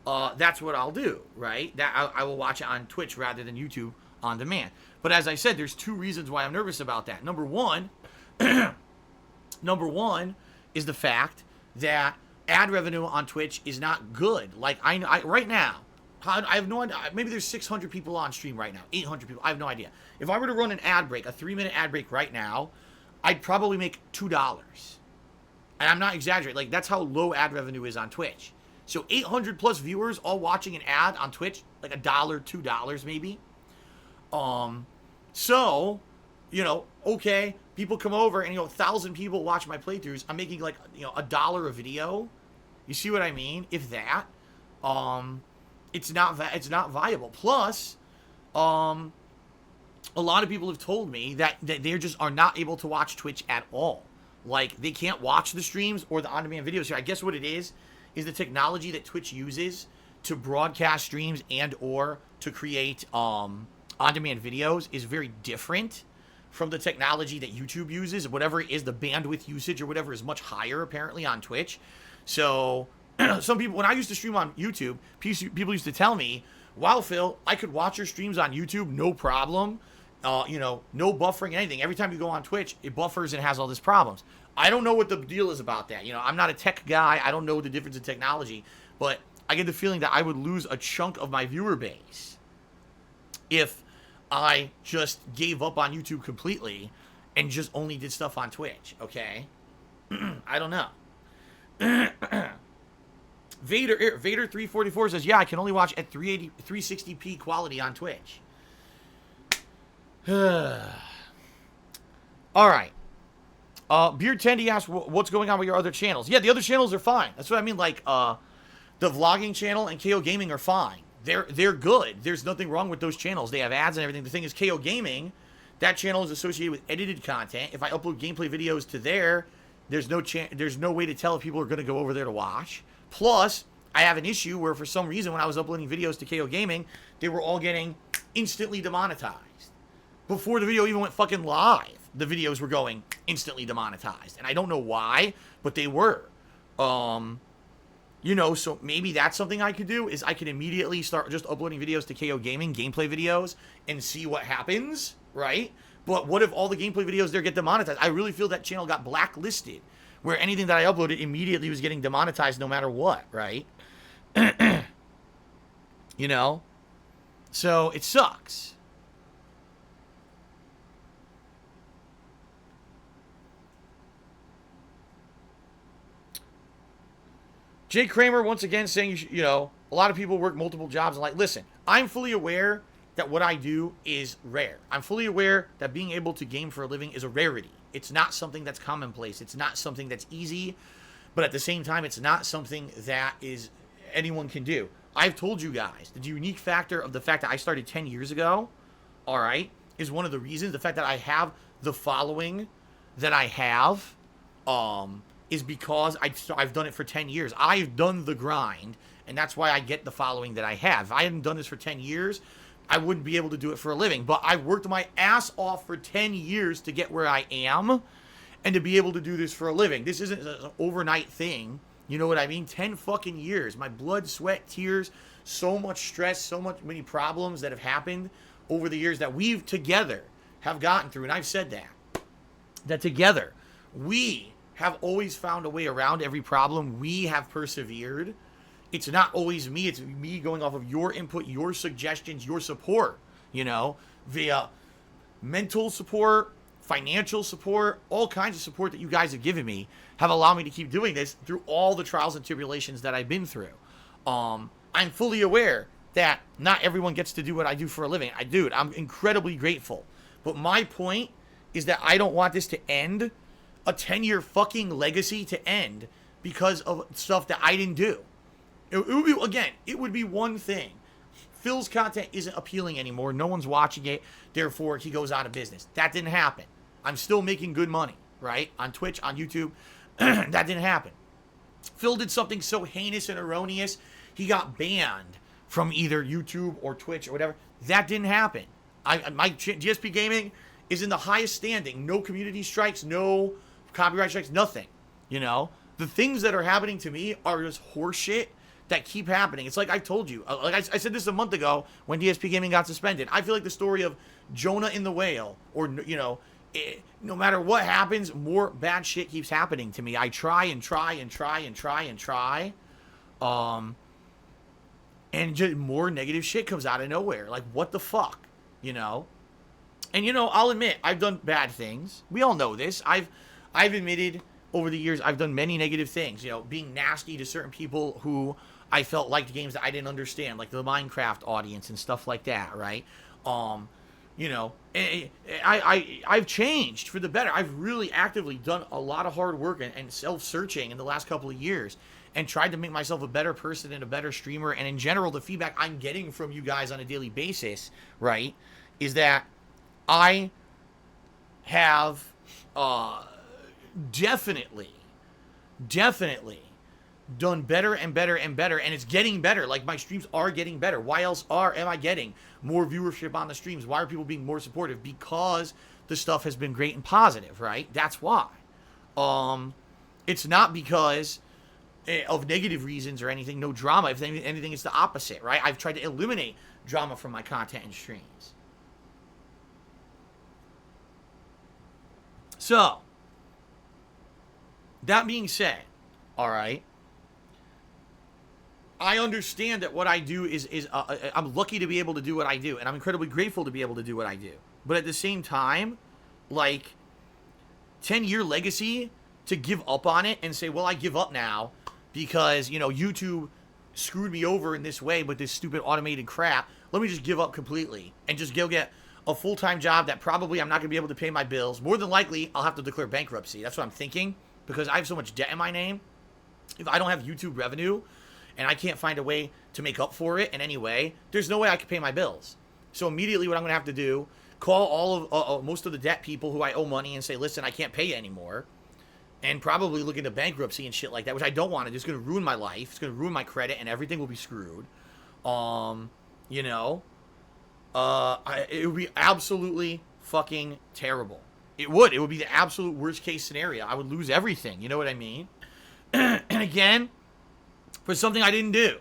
that's what I'll do, right? That I will watch it on Twitch rather than YouTube on demand. But as I said, there's two reasons why I'm nervous about that. Number one is the fact that ad revenue on Twitch is not good. Like, I right now, I have no idea. Maybe there's 600 people on stream right now, 800 people. I have no idea. If I were to run an ad break, a 3-minute ad break right now, I'd probably make $2. And I'm not exaggerating. Like, that's how low ad revenue is on Twitch. So 800 plus viewers all watching an ad on Twitch, like $1, $2 maybe. So, you know, okay, people come over and, 1,000 people watch my playthroughs. I'm making like, $1 a video. You see what I mean? If that, it's not viable. Plus, a lot of people have told me that they just are not able to watch Twitch at all. Like, they can't watch the streams or the on-demand videos here. I guess what it is the technology that Twitch uses to broadcast streams and or to create on-demand videos is very different from the technology that YouTube uses. Whatever it is, the bandwidth usage or whatever is much higher apparently on Twitch. So some people, when I used to stream on YouTube, people used to tell me, wow, Phil, I could watch your streams on YouTube, no problem. No buffering, anything. Every time you go on Twitch, it buffers and has all these problems. I don't know what the deal is about that. I'm not a tech guy. I don't know the difference in technology, but I get the feeling that I would lose a chunk of my viewer base if I just gave up on YouTube completely and just only did stuff on Twitch, okay? I don't know. Vader344 says, yeah, I can only watch at 360p quality on Twitch. All right. Beard Tendy asks, what's going on with your other channels? Yeah, the other channels are fine. That's what I mean. Like, the vlogging channel and KO Gaming are fine. They're good. There's nothing wrong with those channels. They have ads and everything. The thing is, KO Gaming, that channel is associated with edited content. If I upload gameplay videos to there, there's no way to tell if people are going to go over there to watch. Plus, I have an issue where for some reason when I was uploading videos to KO Gaming, they were all getting instantly demonetized. Before the video even went fucking live, the videos were going instantly demonetized. And I don't know why, but they were. So maybe that's something I could do, is I could immediately start just uploading videos to KO Gaming, gameplay videos, and see what happens, right? But what if all the gameplay videos there get demonetized? I really feel that channel got blacklisted, where anything that I uploaded immediately was getting demonetized no matter what, right? So it sucks. Jay Kramer, once again, saying, a lot of people work multiple jobs. And listen, I'm fully aware that what I do is rare. I'm fully aware that being able to game for a living is a rarity. It's not something that's commonplace. It's not something that's easy. But at the same time, it's not something that anyone can do. I've told you guys, the unique factor of the fact that I started 10 years ago, all right, is one of the reasons. The fact that I have the following that I have, is because I've done it for 10 years. I've done the grind, and that's why I get the following that I have. If I hadn't done this for 10 years, I wouldn't be able to do it for a living. But I worked my ass off for 10 years to get where I am and to be able to do this for a living. This isn't an overnight thing. You know what I mean? 10 fucking years. My blood, sweat, tears, so much stress, many problems that have happened over the years that we've together have gotten through. And I've said that together, we have always found a way around every problem. We have persevered. It's not always me. It's me going off of your input, your suggestions, your support. you know, via mental support, financial support, all kinds of support that you guys have given me have allowed me to keep doing this through all the trials and tribulations that I've been through. I'm fully aware that not everyone gets to do what I do for a living. I'm incredibly grateful. But my point is that I don't want this to end, a 10-year fucking legacy to end because of stuff that I didn't do. It would be one thing. Phil's content isn't appealing anymore. No one's watching it. Therefore, he goes out of business. That didn't happen. I'm still making good money, right? On Twitch, on YouTube. That didn't happen. Phil did something so heinous and erroneous, he got banned from either YouTube or Twitch or whatever. That didn't happen. My DSPGaming is in the highest standing. No community strikes, no copyright strikes, nothing. You know? The things that are happening to me are just horseshit that keep happening. It's like I told you. Like I said this a month ago when DSPGaming got suspended. I feel like the story of Jonah in the whale, or, you know, no matter what happens, more bad shit keeps happening to me. I try and try and try and try and try. And just more negative shit comes out of nowhere. Like, what the fuck? You know? And, you know, I'll admit, I've done bad things. We all know this. I've admitted over the years I've done many negative things. You know, being nasty to certain people who I felt liked games that I didn't understand, like the Minecraft audience and stuff like that, right? You know, I've changed for the better. I've really actively done a lot of hard work and self-searching in the last couple of years and tried to make myself a better person and a better streamer. And in general, the feedback I'm getting from you guys on a daily basis, right, is that I have definitely done better and better and better, and it's getting better. Like, my streams are getting better. Why else am I getting more viewership on the streams? Why are people being more supportive? Because the stuff has been great and positive, right? That's why. It's not because of negative reasons or anything, no drama. If anything, it's the opposite, right? I've tried to eliminate drama from my content and streams. So, that being said, all right, I understand that what I do is I'm lucky to be able to do what I do, and I'm incredibly grateful to be able to do what I do. But at the same time, like, 10-year legacy, to give up on it and say, well, I give up now because, you know, YouTube screwed me over in this way with this stupid automated crap. Let me just give up completely and just go get a full-time job that probably I'm not going to be able to pay my bills. More than likely, I'll have to declare bankruptcy. That's what I'm thinking, because I have so much debt in my name. If I don't have YouTube revenue and I can't find a way to make up for it in any way, there's no way I can pay my bills. So immediately what I'm going to have to do, call all of most of the debt people who I owe money and say, listen, I can't pay you anymore. And probably look into bankruptcy and shit like that, which I don't want to do. It's going to ruin my life. It's going to ruin my credit, and everything will be screwed. You know, it would be absolutely fucking terrible. It would be the absolute worst case scenario. I would lose everything. You know what I mean? And again, for something I didn't do.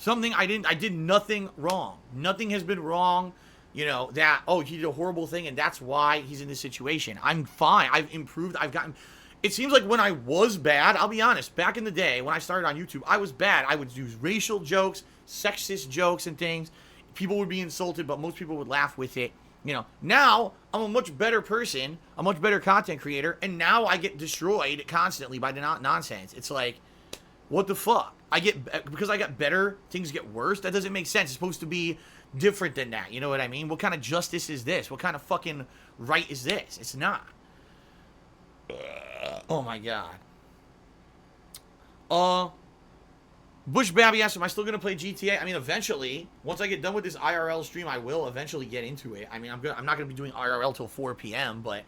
I did nothing wrong. Nothing has been wrong. You know, that, oh, he did a horrible thing and that's why he's in this situation. I'm fine. I've improved. I've gotten... It seems like when I was bad, I'll be honest, back in the day when I started on YouTube, I was bad. I would use racial jokes, sexist jokes and things. People would be insulted, but most people would laugh with it. You know, now I'm a much better person, a much better content creator, and now I get destroyed constantly by the nonsense. It's like, what the fuck? Because I got better, things get worse? That doesn't make sense. It's supposed to be different than that. You know what I mean? What kind of justice is this? What kind of fucking right is this? It's not. Oh my god. Bush Babby asked, am I still going to play GTA? I mean, eventually, once I get done with this IRL stream, I will eventually get into it. I mean, I'm not going to be doing IRL till 4 p.m., but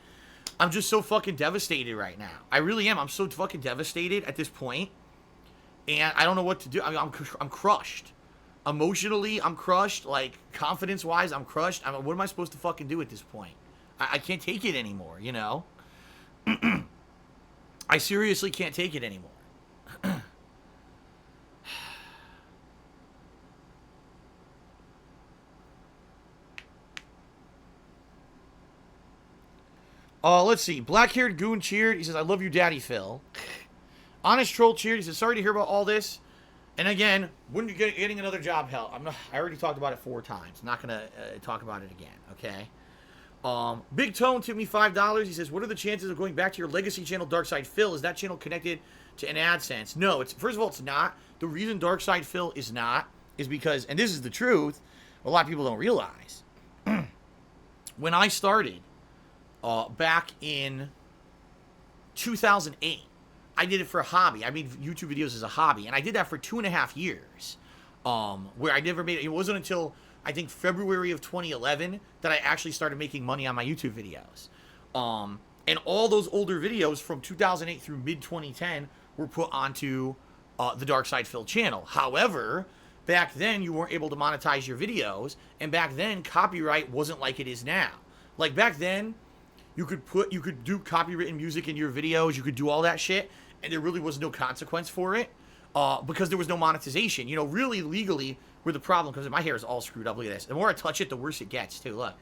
I'm just so fucking devastated right now. I really am. I'm so fucking devastated at this point, and I don't know what to do. I mean, I'm crushed. Emotionally, I'm crushed. Like, confidence-wise, I'm crushed. I mean, what am I supposed to fucking do at this point? I can't take it anymore, you know? I seriously can't take it anymore. Let's see. Black-haired goon cheered. He says, I love you, Daddy Phil. Honest Troll cheered. He says, sorry to hear about all this. And again, when you're getting another job, hell, I already talked about it 4 times. Not gonna talk about it again. Okay. Big Tone tipped me $5. He says, "What are the chances of going back to your legacy channel, Darkside Phil? Is that channel connected to an AdSense?" No, it's first of all, it's not. The reason Darkside Phil is not is because, and this is the truth, a lot of people don't realize. When I started back in 2008, I did it for a hobby. I made YouTube videos as a hobby, and I did that for 2.5 years. Where I never made it. It wasn't until I think February of 2011 that I actually started making money on my YouTube videos. And all those older videos from 2008 through mid-2010 were put onto the Darkside Phil channel. However, back then you weren't able to monetize your videos, and back then copyright wasn't like it is now. Like back then, you could do copywritten music in your videos, you could do all that shit, and there really was no consequence for it because there was no monetization. You know, really legally, where the problem comes in, my hair is all screwed up. Look at this. The more I touch it, the worse it gets too. Look,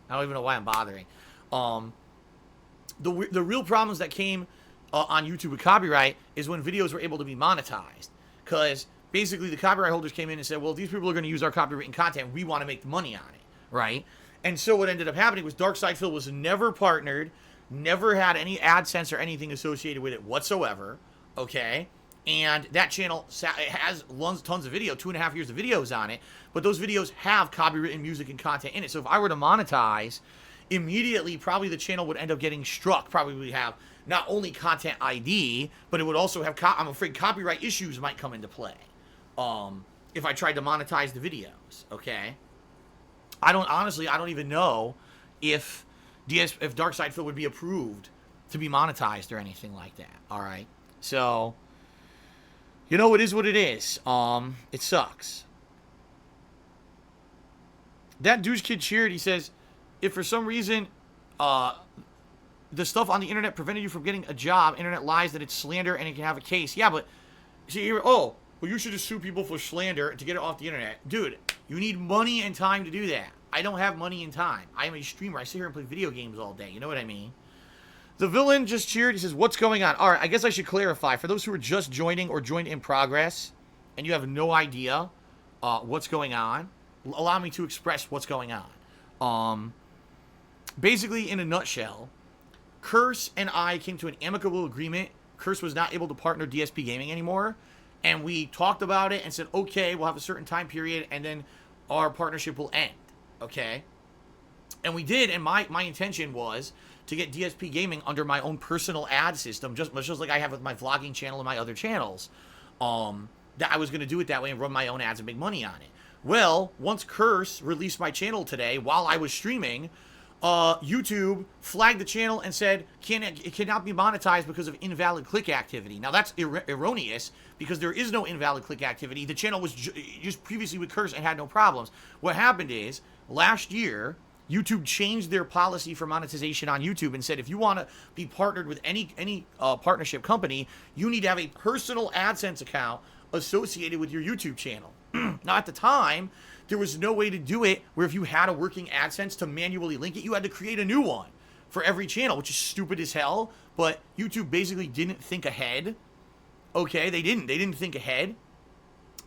I don't even know why I'm bothering. The real problems that came on YouTube with copyright is when videos were able to be monetized, because basically the copyright holders came in and said, well, if these people are going to use our copywritten content, we want to make the money on it, right? And so what ended up happening was Darkside Phil was never partnered, never had any AdSense or anything associated with it whatsoever, okay? And that channel has tons of video, 2.5 years of videos on it, but those videos have copywritten music and content in it. So if I were to monetize, immediately probably the channel would end up getting struck. Probably would have not only content ID, but it would also have, I'm afraid copyright issues might come into play if I tried to monetize the videos, okay? I don't even know if Darkside Phil would be approved to be monetized or anything like that, all right? So, you know, it is what it is. It sucks. That douche kid cheered. He says, if for some reason the stuff on the internet prevented you from getting a job, internet lies that it's slander and it can have a case. Yeah, but see, well, you should just sue people for slander to get it off the internet. Dude, you need money and time to do that. I don't have money and time. I am a streamer. I sit here and play video games all day. You know what I mean? The villain just cheered. He says, what's going on? All right, I guess I should clarify. For those who are just joining or joined in progress and you have no idea what's going on, allow me to express what's going on. Basically, in a nutshell, Curse and I came to an amicable agreement. Curse was not able to partner DSPGaming anymore. And we talked about it and said, okay, we'll have a certain time period and then our partnership will end. Okay? And we did, and my intention was to get DSPGaming under my own personal ad system, just like I have with my vlogging channel and my other channels. That I was going to do it that way and run my own ads and make money on it. Well, once Curse released my channel today, while I was streaming, YouTube flagged the channel and said it cannot be monetized because of invalid click activity. Now that's erroneous because there is no invalid click activity. The channel was just previously with Curse and had no problems. What happened is last year YouTube changed their policy for monetization on YouTube and said if you want to be partnered with any partnership company, you need to have a personal AdSense account associated with your YouTube channel. Now at the time, there was no way to do it where if you had a working AdSense to manually link it, you had to create a new one for every channel, which is stupid as hell. But YouTube basically didn't think ahead. Okay, they didn't think ahead.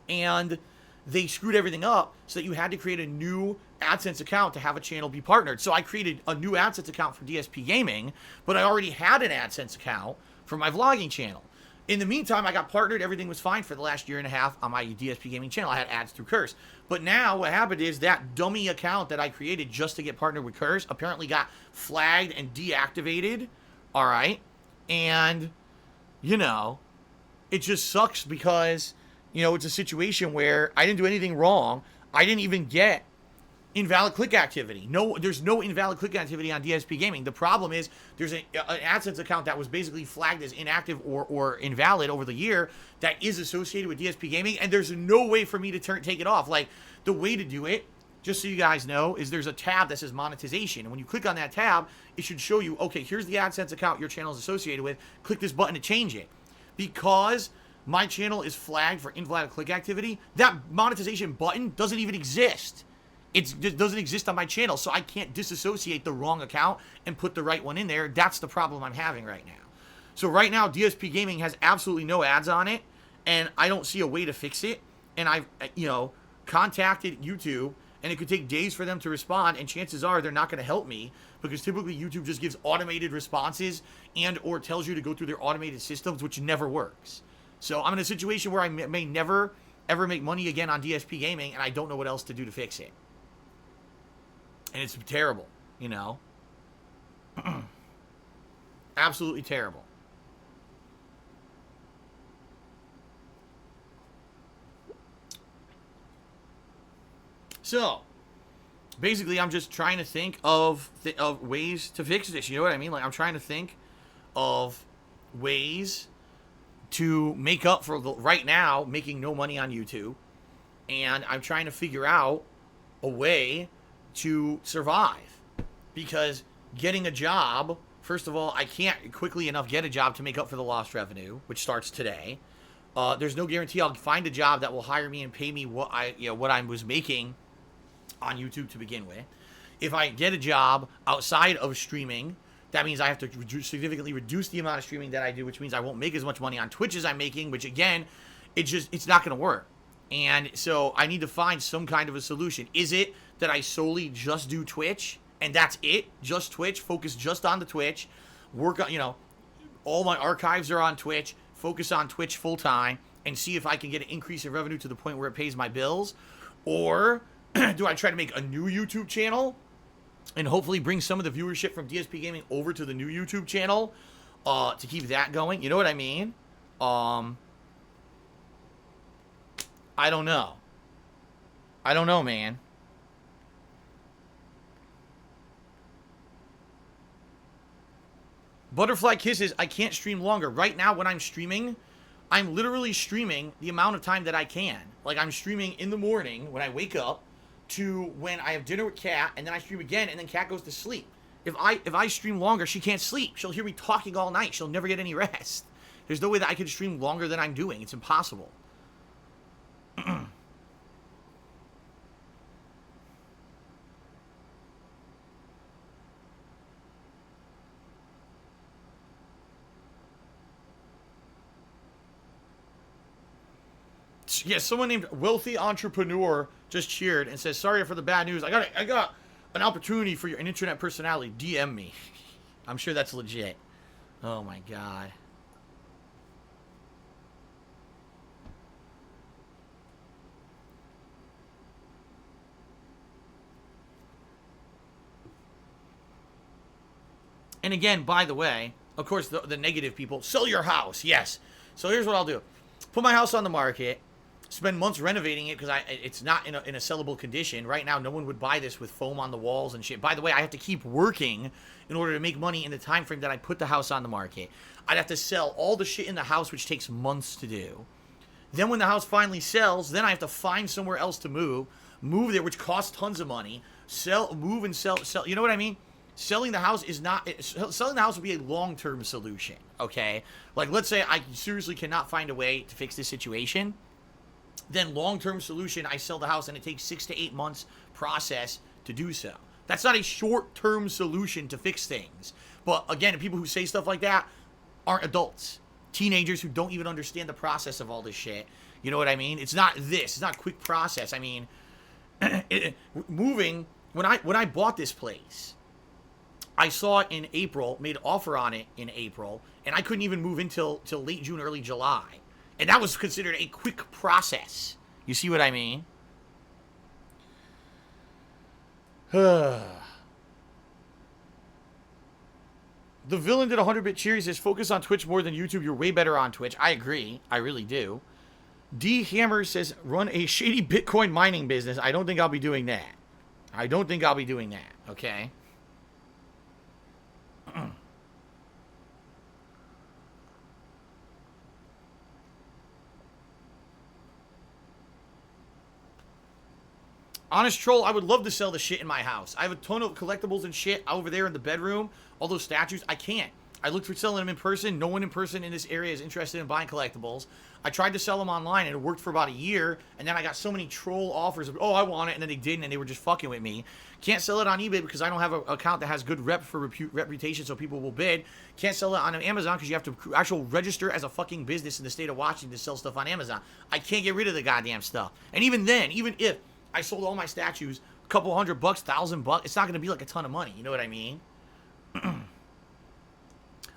And they screwed everything up so that you had to create a new AdSense account to have a channel be partnered. So I created a new AdSense account for DSPGaming, but I already had an AdSense account for my vlogging channel. In the meantime, I got partnered. Everything was fine for the last 1.5 years on my DSPGaming channel. I had ads through Curse. But now what happened is that dummy account that I created just to get partnered with Curse apparently got flagged and deactivated. All right. And, you know, it just sucks because, you know, it's a situation where I didn't do anything wrong. I didn't even get invalid click activity. No, there's no invalid click activity on DSPGaming. The problem is there's an AdSense account that was basically flagged as inactive or invalid over the year that is associated with DSPGaming, and there's no way for me to take it off. Like, the way to do it, just so you guys know, is there's a tab that says monetization, and when you click on that tab, it should show you, okay, here's the AdSense account your channel is associated with. Click this button to change it. Because my channel is flagged for invalid click activity, that monetization button doesn't even exist. It doesn't exist on my channel, so I can't disassociate the wrong account and put the right one in there. That's the problem I'm having right now. So right now, DSPGaming has absolutely no ads on it, and I don't see a way to fix it. And I've, contacted YouTube, and it could take days for them to respond, and chances are they're not going to help me, because typically YouTube just gives automated responses and or tells you to go through their automated systems, which never works. So I'm in a situation where I may never ever make money again on DSP Gaming, and I don't know what else to do to fix it. And it's terrible, Absolutely terrible. So, basically, I'm just trying to think of ways to fix this. You know what I mean? Like, I'm trying to think of ways to make up for right now making no money on YouTube, and I'm trying to figure out a way to survive, because getting a job, first of all, I can't quickly enough get a job to make up for the lost revenue, which starts today. There's no guarantee I'll find a job that will hire me and pay me what I was making on YouTube to begin with. If I get a job outside of streaming, that means I have to significantly reduce the amount of streaming that I do, which means I won't make as much money on Twitch as I'm making, which again, it's not going to work. And so I need to find some kind of a solution. Is it that I solely just do Twitch and that's it? Just Twitch, focus just on the Twitch, work on, all my archives are on Twitch, focus on Twitch full time, and see if I can get an increase in revenue to the point where it pays my bills? Or do I try to make a new YouTube channel and hopefully bring some of the viewership from DSP Gaming over to the new YouTube channel to keep that going? You know what I mean? I don't know. I don't know, man. Butterfly Kisses, I can't stream longer. Right now, when I'm streaming, I'm literally streaming the amount of time that I can. Like, I'm streaming in the morning when I wake up to when I have dinner with Kat, and then I stream again, and then Kat goes to sleep. If I stream longer, she can't sleep. She'll hear me talking all night. She'll never get any rest. There's no way that I could stream longer than I'm doing. It's impossible. Yeah, someone named Wealthy Entrepreneur just cheered and says, sorry for the bad news. I got an opportunity for an internet personality. DM me. I'm sure that's legit. Oh my god. And again, by the way, of course, the negative people, sell your house. Yes. So here's what I'll do. Put my house on the market. Spend months renovating it because it's not in a sellable condition. Right now, no one would buy this with foam on the walls and shit. By the way, I have to keep working in order to make money in the time frame that I put the house on the market. I'd have to sell all the shit in the house, which takes months to do. Then when the house finally sells, then I have to find somewhere else to move there, which costs tons of money. Move and sell. You know what I mean? Selling the house would be a long-term solution, okay? Like, let's say I seriously cannot find a way to fix this situation. Then long-term solution, I sell the house, and it takes 6 to 8 months process to do so. That's not a short-term solution to fix things. But again, people who say stuff like that aren't adults. Teenagers who don't even understand the process of all this shit. You know what I mean? It's not this. It's not a quick process. I mean, moving, when I bought this place, I saw it in April, made an offer on it in April, and I couldn't even move in till late June, early July. And that was considered a quick process. You see what I mean? The villain did 100-bit cheer. He says, focus on Twitch more than YouTube. You're way better on Twitch. I agree. I really do. D Hammer says, run a shady Bitcoin mining business. I don't think I'll be doing that. Okay? Honest Troll, I would love to sell the shit in my house. I have a ton of collectibles and shit over there in the bedroom. All those statues. I can't. I looked for selling them in person. No one in person in this area is interested in buying collectibles. I tried to sell them online, and it worked for about a year, and then I got so many troll offers of, oh, I want it, and then they didn't, and they were just fucking with me. Can't sell it on eBay because I don't have an account that has good reputation, so people will bid. Can't sell it on Amazon because you have to actually register as a fucking business in the state of Washington to sell stuff on Amazon. I can't get rid of the goddamn stuff. And even then, even if I sold all my statues, a couple $100, $1,000, it's not going to be like a ton of money. You know what I mean?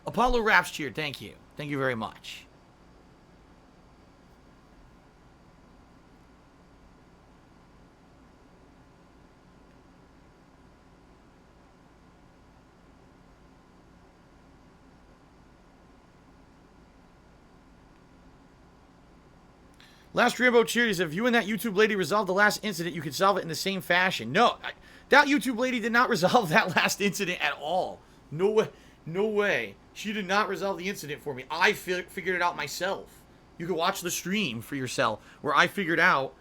Apollo Raps cheered. Thank you. Thank you very much. Last Rambo cheers. If you and that YouTube lady resolved the last incident, you could solve it in the same fashion. No, that YouTube lady did not resolve that last incident at all. No way. No way. She did not resolve the incident for me. I figured it out myself. You can watch the stream for yourself where I figured out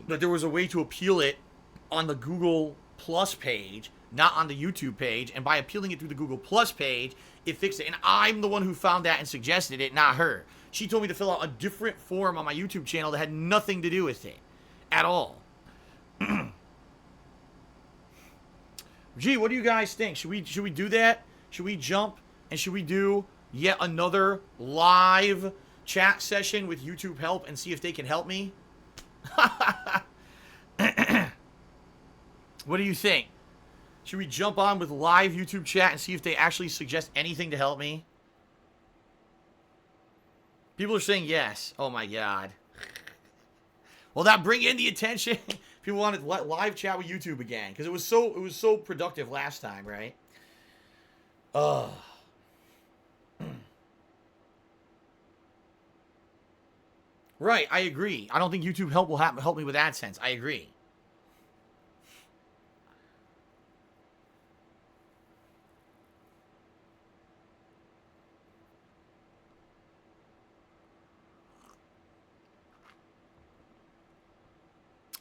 that there was a way to appeal it on the Google Plus page, not on the YouTube page. And by appealing it through the Google Plus page, it fixed it. And I'm the one who found that and suggested it, not her. She told me to fill out a different form on my YouTube channel that had nothing to do with it at all. Gee, what do you guys think? Should we do that? Should we jump and should we do yet another live chat session with YouTube help and see if they can help me? What do you think? Should we jump on with live YouTube chat and see if they actually suggest anything to help me? People are saying yes. Oh my god. Will that bring in the attention? People wanted live chat with YouTube again because it was so productive last time, right? Right, I agree. I don't think YouTube help will help me with AdSense. I agree.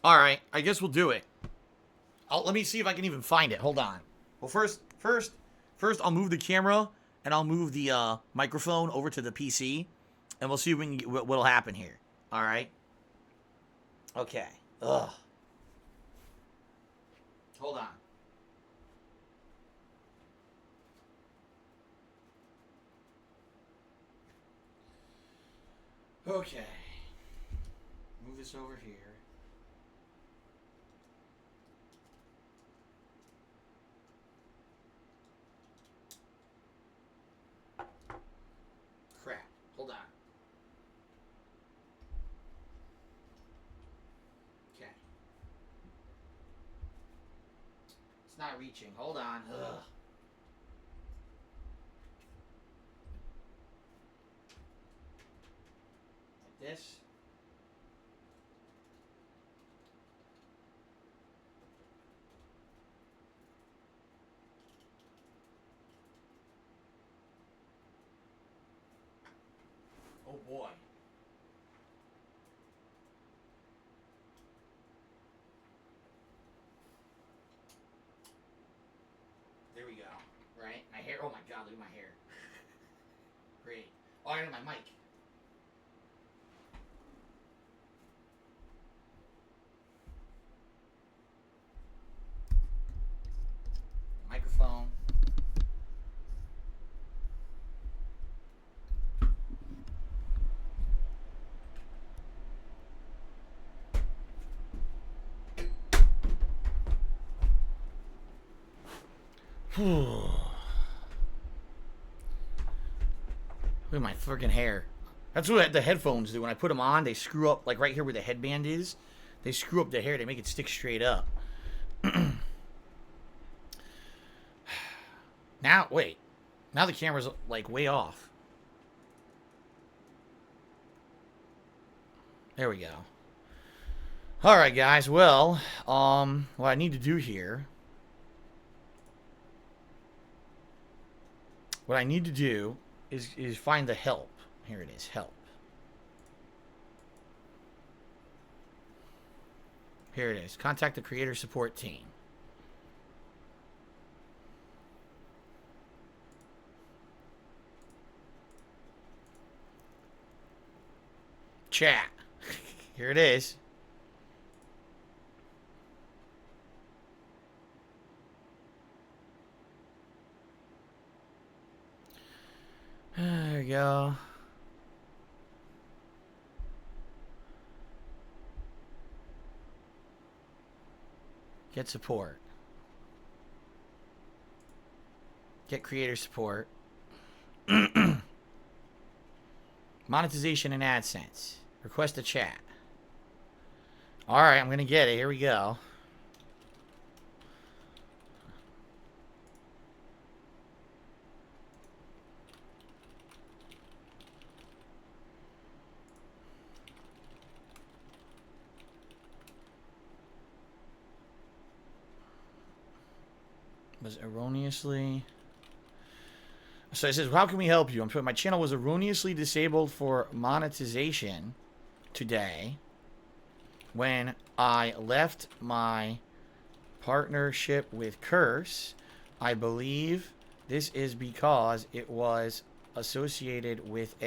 All right, I guess we'll do it. Let me see if I can even find it. Hold on. Well, first, I'll move the camera and I'll move the microphone over to the PC, and we'll see if we can what'll happen here. All right. Okay. Ugh. Hold on. Okay. Move this over here. Crap. Hold on. Okay. It's not reaching. Hold on. Ugh. Like this. Oh boy. There we go. Right? My hair. Oh my god, look at my hair. Great. Oh, I got my mic. Microphone. Look at my freaking hair. That's what the headphones do. When I put them on, they screw up, like right here where the headband is. They screw up the hair. They make it stick straight up. Now, wait. Now the camera's like way off. There we go. All right, guys. Well, what I need to do here. What I need to do is find the help. Here it is, help. Here it is. Contact the creator support team. Chat. Here it is. There we go. Get support. Get creator support. Monetization and AdSense. Request a chat. Alright, I'm going to get it. Here we go. Was erroneously... So it says, how can we help you? I'm putting my channel was erroneously disabled for monetization today when I left my partnership with Curse. I believe this is because it was associated with a